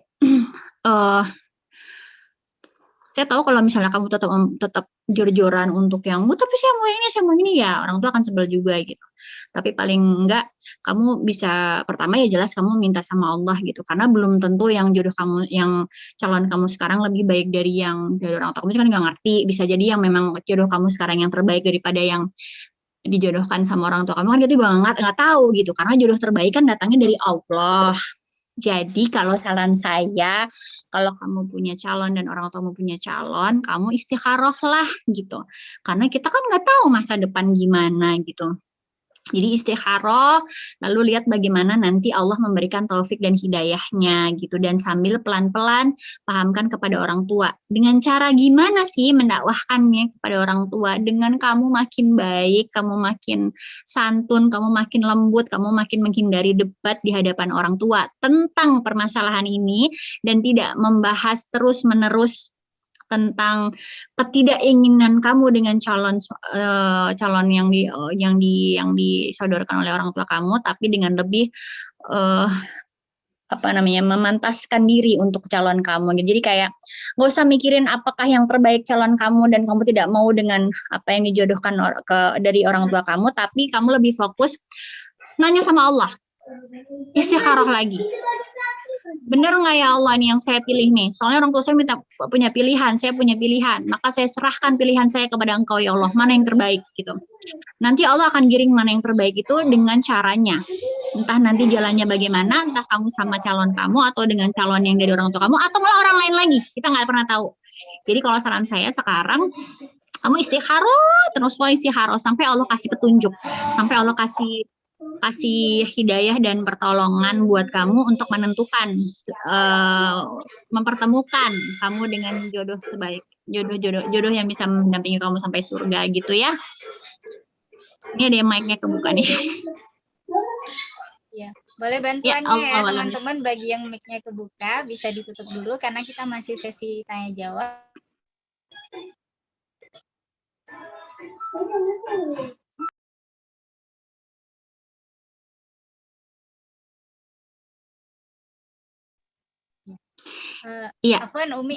saya tahu kalau misalnya kamu tetap jor-joran untuk yang, tapi saya mau ini ya, orang tua akan sebel juga gitu. Tapi paling enggak, kamu bisa, pertama ya jelas kamu minta sama Allah gitu, karena belum tentu yang jodoh kamu, yang calon kamu sekarang lebih baik dari yang dari orang tua kamu kan nggak ngerti, bisa jadi yang memang jodoh kamu sekarang yang terbaik daripada yang dijodohkan sama orang tua kamu kan gitu juga nggak tahu gitu, karena jodoh terbaik kan datangnya dari Allah. Jadi kalau saran saya, kalau kamu punya calon dan orang tuamu punya calon, kamu istikharah lah gitu. Karena kita kan nggak tahu masa depan gimana gitu. Jadi istikharah, lalu lihat bagaimana nanti Allah memberikan taufik dan hidayahnya gitu. Dan sambil pelan-pelan pahamkan kepada orang tua. Dengan cara gimana sih mendakwahkannya kepada orang tua? Dengan kamu makin baik, kamu makin santun, kamu makin lembut, kamu makin menghindari debat di hadapan orang tua tentang permasalahan ini dan tidak membahas terus-menerus tentang ketidakinginan kamu dengan calon yang disodorkan oleh orang tua kamu, tapi dengan lebih memantaskan diri untuk calon kamu. Jadi kayak nggak usah mikirin apakah yang terbaik calon kamu dan kamu tidak mau dengan apa yang dijodohkan dari orang tua kamu, tapi kamu lebih fokus nanya sama Allah, istikharah lagi. Benar nggak ya Allah nih yang saya pilih nih? Soalnya orang tua saya punya pilihan, saya punya pilihan. Maka saya serahkan pilihan saya kepada Engkau ya Allah, mana yang terbaik gitu. Nanti Allah akan giring mana yang terbaik itu dengan caranya. Entah nanti jalannya bagaimana, entah kamu sama calon kamu atau dengan calon yang dari orang tua kamu atau malah orang lain lagi. Kita nggak pernah tahu. Jadi kalau saran saya sekarang kamu istikharah terus, istikharah sampai Allah kasih petunjuk, sampai Allah kasih hidayah dan pertolongan buat kamu untuk menentukan, mempertemukan kamu dengan jodoh terbaik, jodoh yang bisa mendampingi kamu sampai surga gitu ya. Ini ada yang mic-nya kebuka nih. Ya, boleh bantuannya ya teman-teman, bagi yang mic-nya kebuka bisa ditutup dulu karena kita masih sesi tanya jawab. Afwan Umi,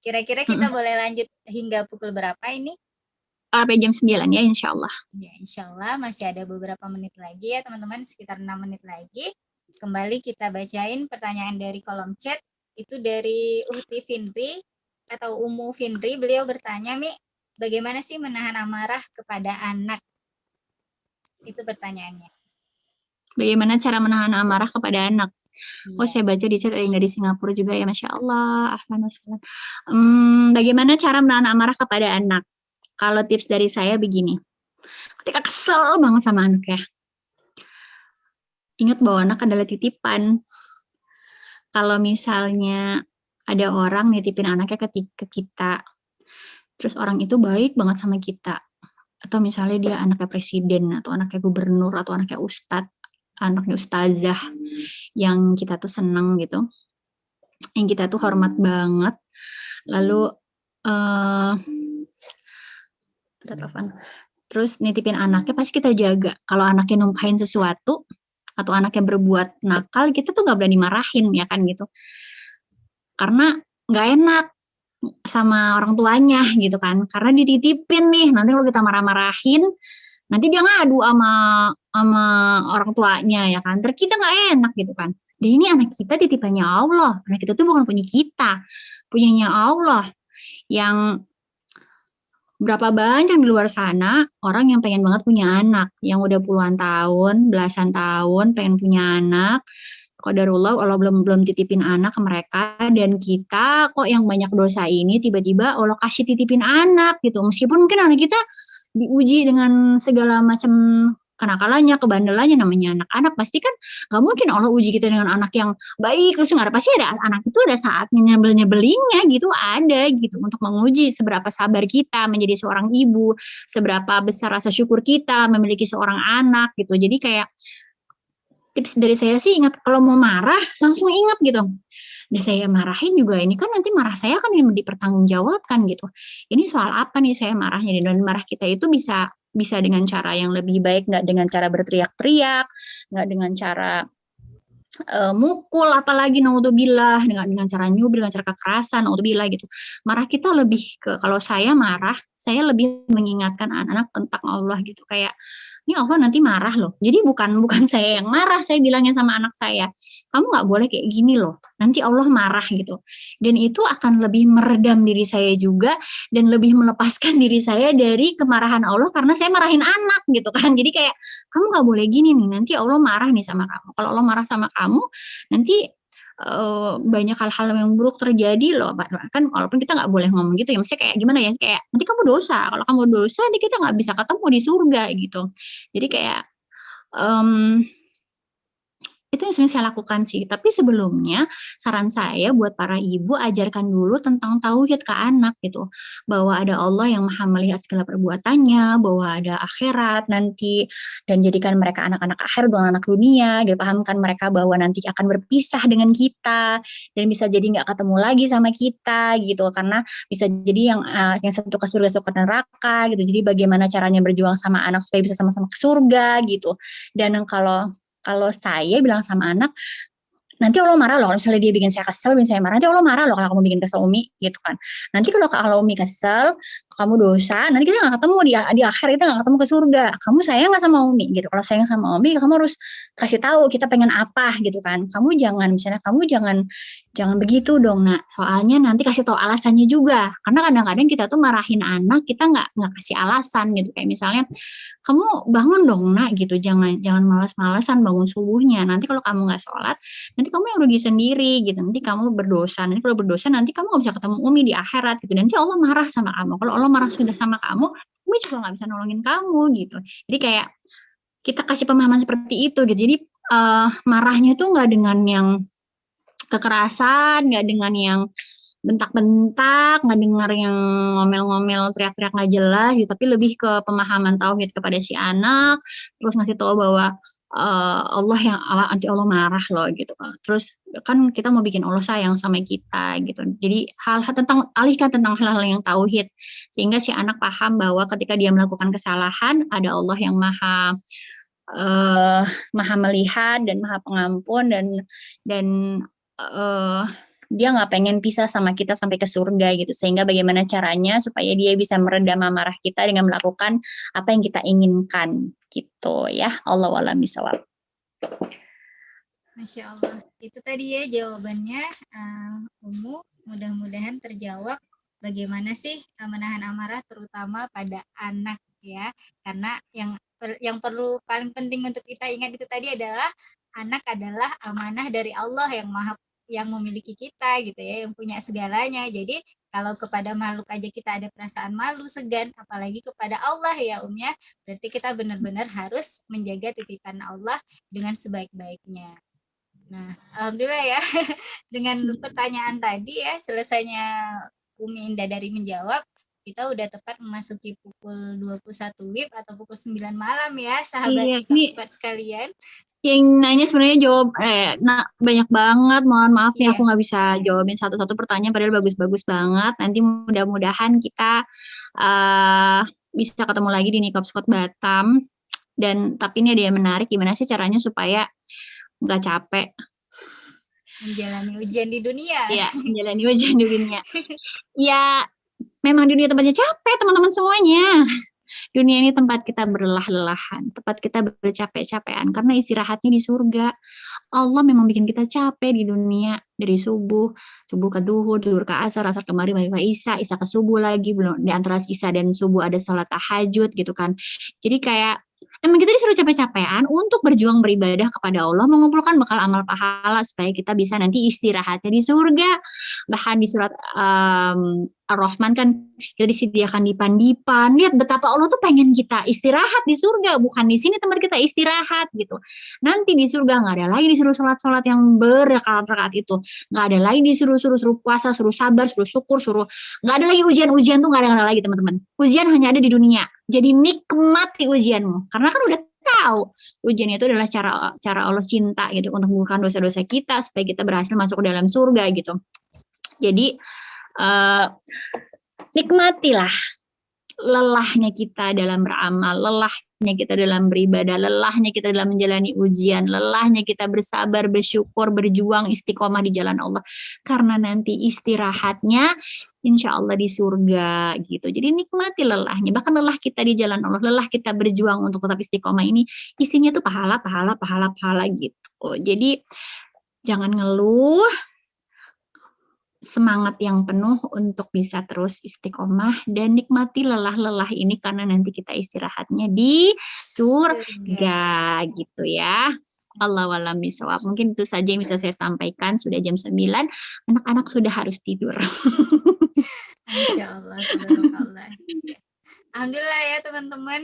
kira-kira kita boleh lanjut hingga pukul berapa ini? Sampai jam 9 ya insya Allah. Ya, insya Allah masih ada beberapa menit lagi ya teman-teman, sekitar 6 menit lagi. Kembali kita bacain pertanyaan dari kolom chat. Itu dari Uhti Finri atau Umu Finri. Beliau bertanya, Mi, bagaimana sih menahan amarah kepada anak? Itu pertanyaannya. Bagaimana cara menahan amarah kepada anak? Oh, saya baca di chat ada yang dari Singapura juga ya, Masya Allah. Bagaimana cara menahan amarah kepada anak? Kalau tips dari saya begini, ketika kesel banget sama anak ya, ingat bahwa anak adalah titipan. Kalau misalnya ada orang nitipin anaknya ke kita, terus orang itu baik banget sama kita, atau misalnya dia anaknya presiden atau anaknya gubernur atau anaknya ustadz, anaknya ustazah yang kita tuh seneng gitu, yang kita tuh hormat banget, lalu ada telepon, terus nitipin anaknya pasti kita jaga. Kalau anaknya numpahin sesuatu atau anaknya berbuat nakal, kita tuh nggak berani marahin ya kan gitu, karena nggak enak sama orang tuanya gitu kan, karena dititipin nih, nanti kalau kita marah-marahin nanti dia ngadu sama orang tuanya ya kan, terus kita nggak enak gitu kan. Dan ini anak kita titipannya Allah, anak kita tuh bukan punya kita, punyanya Allah. Yang berapa banyak di luar sana orang yang pengen banget punya anak, yang udah puluhan tahun, belasan tahun pengen punya anak, qadarullah Allah belum titipin anak ke mereka, dan kita kok yang banyak dosa ini tiba-tiba Allah kasih titipin anak gitu. Meskipun mungkin anak kita diuji dengan segala macam kenakalannya, kebandelannya, namanya anak-anak pasti kan nggak mungkin Allah uji kita dengan anak yang baik terus nggak ada, pasti ada anak itu ada saatnya nyebelinnya gitu, ada gitu, untuk menguji seberapa sabar kita menjadi seorang ibu, seberapa besar rasa syukur kita memiliki seorang anak gitu. Jadi kayak tips dari saya sih, ingat kalau mau marah langsung ingat gitu. Dan saya marahin juga ini kan nanti marah saya kan yang dipertanggungjawabkan gitu. Ini soal apa nih saya marahnya, dan marah kita itu bisa dengan cara yang lebih baik, nggak dengan cara berteriak-teriak, nggak dengan cara mukul, apalagi naudzubillah, dengan cara nyubir, dengan cara kekerasan, naudzubillah gitu. Marah kita lebih ke, kalau saya marah, saya lebih mengingatkan anak-anak tentang Allah gitu, kayak ini Allah nanti marah loh. Jadi bukan saya yang marah, saya bilangnya sama anak saya, kamu nggak boleh kayak gini loh, nanti Allah marah gitu. Dan itu akan lebih meredam diri saya juga, dan lebih melepaskan diri saya dari kemarahan Allah karena saya marahin anak gitu kan. Jadi kayak kamu nggak boleh gini nih, nanti Allah marah nih sama kamu. Kalau Allah marah sama kamu, nanti banyak hal-hal yang buruk terjadi loh. Kan walaupun kita nggak boleh ngomong gitu ya, maksudnya kayak gimana ya, kayak nanti kamu dosa, kalau kamu dosa nanti kita nggak bisa ketemu di surga gitu. Jadi kayak itu yang sering saya lakukan sih. Tapi sebelumnya saran saya buat para ibu, ajarkan dulu tentang tauhid ke anak gitu, bahwa ada Allah yang maha melihat segala perbuatannya, bahwa ada akhirat nanti, dan jadikan mereka anak-anak akhirat bukan anak dunia gitu. Pahamkan mereka bahwa nanti akan berpisah dengan kita, dan bisa jadi nggak ketemu lagi sama kita gitu, karena bisa jadi yang satu ke surga, satu ke neraka gitu. Jadi bagaimana caranya berjuang sama anak supaya bisa sama-sama ke surga gitu. Dan kalau saya bilang sama anak, nanti Allah marah loh kalau misalnya dia bikin saya kesel, bikin saya marah, nanti Allah marah loh kalau kamu bikin kesel Umi gitu kan. Nanti kalau Umi kesel, kamu dosa, nanti kita nggak ketemu di akhir, kita nggak ketemu ke surga. Kamu sayang nggak sama Umi gitu? Kalau sayang sama Umi, kamu harus kasih tahu kita pengen apa gitu kan. Kamu jangan begitu dong nak. Soalnya nanti kasih tahu alasannya juga. Karena kadang-kadang kita tuh marahin anak, kita nggak kasih alasan gitu. Kayak misalnya, kamu bangun dong nak gitu, jangan malas-malasan bangun subuhnya. Nanti kalau kamu nggak sholat, nanti kamu yang rugi sendiri gitu. Nanti kamu berdosa. Nanti kalau berdosa, nanti kamu nggak bisa ketemu Umi di akhirat gitu. Nanti Allah marah sama kamu. Kalau Allah marah sudah sama kamu, Umi juga nggak bisa nolongin kamu gitu. Jadi kayak kita kasih pemahaman seperti itu gitu. Jadi marahnya tuh nggak dengan yang kekerasan, nggak dengan yang bentak-bentak, nggak dengar yang ngomel-ngomel, teriak-teriak nggak jelas gitu, tapi lebih ke pemahaman tauhid kepada si anak, terus ngasih tahu bahwa nanti Allah marah loh gitu kan. Terus kan kita mau bikin Allah sayang sama kita gitu. Jadi alihkan tentang hal-hal yang tauhid, sehingga si anak paham bahwa ketika dia melakukan kesalahan ada Allah yang maha melihat dan maha pengampun, dan dia nggak pengen pisah sama kita sampai ke surga gitu. Sehingga bagaimana caranya supaya dia bisa meredam amarah kita dengan melakukan apa yang kita inginkan gitu ya. Allahu a'lam bishawab. Masya Allah. Itu tadi ya jawabannya, Umu. Mudah-mudahan terjawab bagaimana sih menahan amarah terutama pada anak ya. Karena yang perlu paling penting untuk kita ingat itu tadi adalah anak adalah amanah dari Allah yang memiliki kita gitu ya, yang punya segalanya. Jadi kalau kepada makhluk aja kita ada perasaan malu, segan, apalagi kepada Allah ya ya. Berarti kita benar-benar harus menjaga titipan Allah dengan sebaik-baiknya. Nah, alhamdulillah ya dengan pertanyaan tadi ya, selesainya Umi Indah dari menjawab, kita udah tepat memasuki pukul 21 WIB atau pukul 9 malam ya, sahabat Iya, Nikah ini Squad sekalian. yang nanya sebenarnya banyak banget. Mohon maaf nih Iya. aku nggak bisa jawabin satu-satu pertanyaan padahal bagus-bagus banget. Nanti mudah-mudahan kita bisa ketemu lagi di Nikah Squad Batam. Dan tapi ini ada yang menarik, gimana sih caranya supaya nggak capek Menjalani ujian di dunia. ya menjalani ujian di dunia. Ya memang dunia tempatnya capek teman-teman semuanya. Dunia ini tempat kita berlelah-lelahan, tempat kita bercapek-capekan karena istirahatnya di surga. Allah memang bikin kita capek di dunia dari subuh ke duhur, duhur ke asar, asar ke maghrib, maghrib ke isya, isya ke subuh lagi, belum di antara isya dan subuh ada salat tahajud gitu kan. Jadi kayak emang kita disuruh capek-capekan untuk berjuang beribadah kepada Allah, mengumpulkan bekal amal pahala supaya kita bisa nanti istirahatnya di surga. Bahkan di surat Ar-Rahman kan kita disediakan dipan-dipan. Lihat betapa Allah tuh pengen kita istirahat di surga, bukan di sini tempat kita istirahat gitu. Nanti di surga nggak ada lagi disuruh sholat-sholat yang berrakaat-rakaat itu, nggak ada lagi disuruh puasa, suruh sabar, suruh syukur, nggak ada lagi ujian-ujian tuh nggak ada lagi teman-teman. Ujian hanya ada di dunia. Jadi nikmati ujianmu, karena kan udah tahu ujian itu adalah cara Allah cinta gitu untuk mengukurkan dosa-dosa kita supaya kita berhasil masuk ke dalam surga gitu. Jadi nikmatilah lelahnya kita dalam beramal, lelahnya kita dalam beribadah, lelahnya kita dalam menjalani ujian, lelahnya kita bersabar, bersyukur, berjuang, istiqomah di jalan Allah. Karena nanti istirahatnya insya Allah di surga gitu. Jadi nikmati lelahnya, bahkan lelah kita di jalan Allah, lelah kita berjuang untuk tetap istiqomah ini, isinya tuh pahala gitu. Jadi jangan ngeluh, semangat yang penuh untuk bisa terus istiqomah dan nikmati lelah-lelah ini karena nanti kita istirahatnya di surga gitu ya. Allahu a'lam bishawab. Mungkin itu saja yang bisa saya sampaikan. Sudah jam 9, anak-anak sudah harus tidur. Masya Allah, tabarakallah. Alhamdulillah ya teman-teman,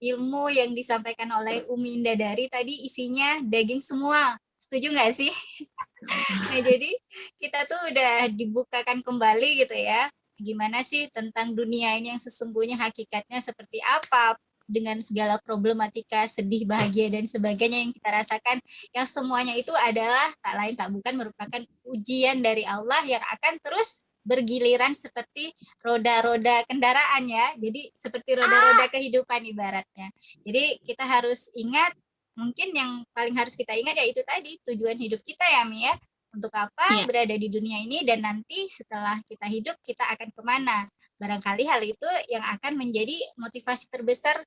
ilmu yang disampaikan oleh Umi Indadari tadi isinya daging semua. Setuju nggak sih? Nah, jadi kita tuh udah dibukakan kembali gitu ya. Gimana sih tentang dunia ini yang sesungguhnya hakikatnya seperti apa, dengan segala problematika, sedih, bahagia, dan sebagainya yang kita rasakan, yang semuanya itu adalah tak lain tak bukan merupakan ujian dari Allah yang akan terus bergiliran seperti roda-roda kendaraan ya. Jadi seperti roda-roda kehidupan ibaratnya. Jadi kita harus ingat, mungkin yang paling harus kita ingat yaitu tadi tujuan hidup kita ya Mi ya. Untuk apa berada di dunia ini, dan nanti setelah kita hidup kita akan kemana. Barangkali hal itu yang akan menjadi motivasi terbesar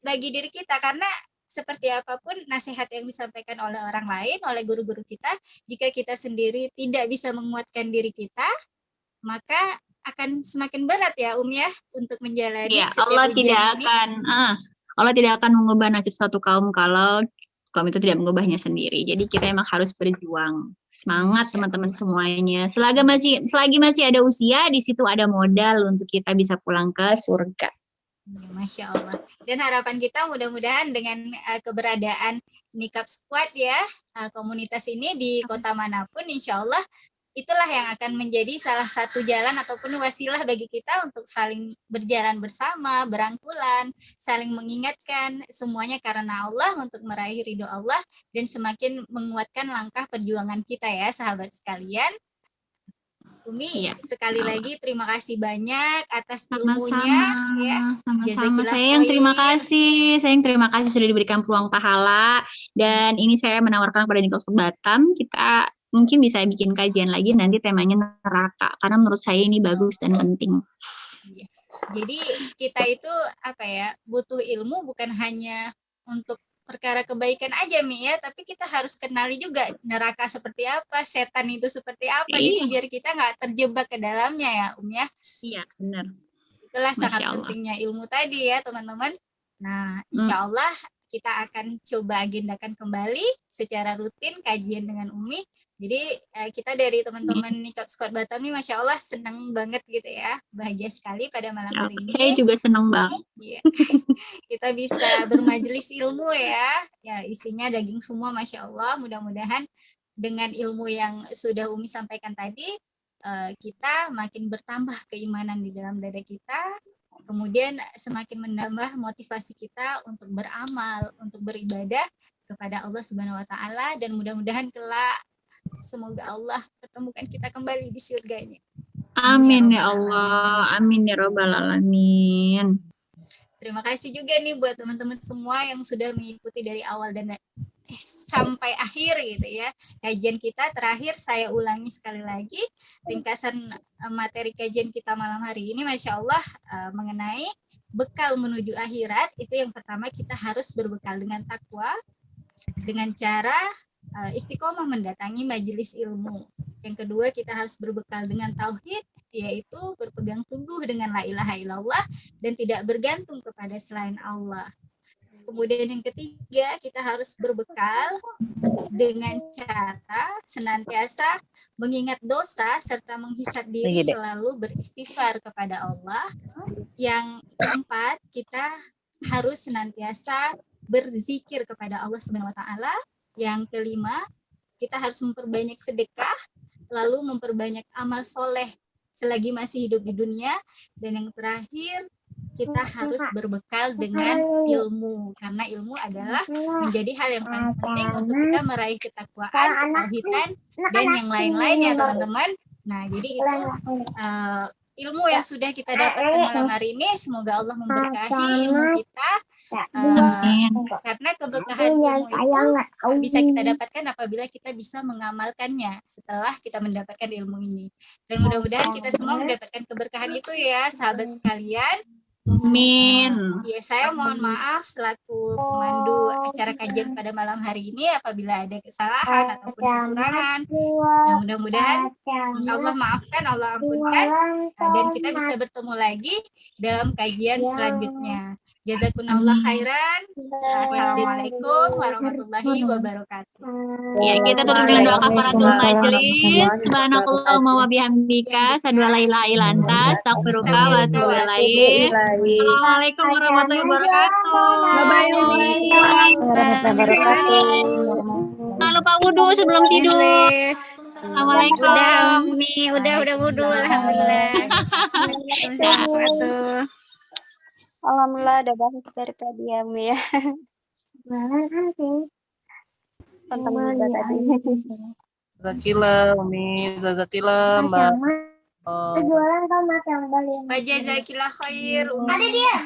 bagi diri kita, karena seperti apapun nasihat yang disampaikan oleh orang lain, oleh guru-guru kita, jika kita sendiri tidak bisa menguatkan diri kita, maka akan semakin berat ya ya untuk menjalani setiap Allah ujian ini. Allah tidak akan mengubah nasib suatu kaum kalau kaum itu tidak mengubahnya sendiri. Jadi kita emang harus berjuang. Semangat teman-teman semuanya. Selagi masih ada usia, di situ ada modal untuk kita bisa pulang ke surga. Masya Allah. Dan harapan kita mudah-mudahan dengan keberadaan Nikah Squad ya, komunitas ini di kota manapun, insya Allah itulah yang akan menjadi salah satu jalan ataupun wasilah bagi kita untuk saling berjalan bersama, berangkulan, saling mengingatkan, semuanya karena Allah, untuk meraih ridho Allah dan semakin menguatkan langkah perjuangan kita ya sahabat sekalian. Umi, sekali lagi terima kasih banyak atas ilmunya ya. Sama-sama. Sayang terima kasih sudah diberikan peluang pahala, dan ini saya menawarkan kepada Nikah Squad Batam, kita mungkin bisa bikin kajian lagi nanti temanya neraka, karena menurut saya ini bagus dan penting. Jadi kita itu butuh ilmu bukan hanya untuk perkara kebaikan aja Mi ya, tapi kita harus kenali juga neraka seperti apa, setan itu seperti apa. Jadi biar kita nggak terjebak ke dalamnya ya ya. Iya benar. Itulah sangat pentingnya ilmu tadi ya teman-teman. Nah insya Allah kita akan coba agendakan kembali secara rutin kajian dengan Umi. Jadi kita dari teman-teman Nikah Squad Batam ini Masya Allah senang banget gitu ya. Bahagia sekali pada malam hari ini. Saya juga senang banget. Iya. Kita bisa bermajelis ilmu ya. Ya isinya daging semua Masya Allah. Mudah-mudahan dengan ilmu yang sudah Umi sampaikan tadi, kita makin bertambah keimanan di dalam dada kita, kemudian semakin menambah motivasi kita untuk beramal, untuk beribadah kepada Allah Subhanahu wa taala, dan mudah-mudahan kelak semoga Allah pertemukan kita kembali di surganya. Amin ya Allah, amin ya robbal alamin. Terima kasih juga nih buat teman-teman semua yang sudah mengikuti dari awal dan sampai akhir gitu ya. Kajian kita terakhir saya ulangi sekali lagi ringkasan materi kajian kita malam hari ini, Masya Allah, mengenai bekal menuju akhirat. Itu yang pertama, kita harus berbekal dengan takwa dengan cara istiqomah mendatangi majelis ilmu. Yang kedua, kita harus berbekal dengan tauhid, yaitu berpegang teguh dengan la ilaha illallah dan tidak bergantung kepada selain Allah. Kemudian yang ketiga, kita harus berbekal dengan cara senantiasa mengingat dosa serta menghisap diri lalu beristighfar kepada Allah. Yang keempat, kita harus senantiasa berzikir kepada Allah Subhanahu wa taala. Yang kelima, kita harus memperbanyak sedekah lalu memperbanyak amal soleh selagi masih hidup di dunia. Dan yang terakhir, kita harus berbekal dengan ilmu, karena ilmu adalah menjadi hal yang paling penting untuk kita meraih ketakwaan, ketauhidan, dan yang lain-lainnya, teman-teman. Nah, jadi itu ilmu yang sudah kita dapatkan malam hari ini, semoga Allah memberkahi ilmu kita, karena keberkahan ilmu itu bisa kita dapatkan apabila kita bisa mengamalkannya setelah kita mendapatkan ilmu ini. Dan mudah-mudahan kita semua mendapatkan keberkahan itu ya, sahabat sekalian. Amin. Ya, saya mohon maaf selaku pemandu acara kajian pada malam hari ini apabila ada kesalahan ataupun kekurangan. Nah, mudah-mudahan Allah maafkan, Allah ampunkan, dan kita bisa bertemu lagi dalam kajian selanjutnya. Jazakumullah khairan. Assalamualaikum warahmatullahi wabarakatuh. Ya, kita tutup dengan doa kafaratul majelis. Subhanakallahumma wa bihamdika, asyhadu an la ilaha illa anta, astaghfiruka wa atubu ilaik. Assalamualaikum warahmatullahi wabarakatuh. Bye-bye, Umi. Jangan lupa wudhu sebelum tidur. Assalamualaikum. Udah Umi, udah wudhu, alhamdulillah. Waalaikumsalam. Alhamdulillah ada bahas dari tadi ya Umi ya. Tentang juga tadi. Jazakillah, Umi. Jazakillah, Mbak. Jualan kan Mas yang beli. Jazakillah khair, Umi. Ada dia.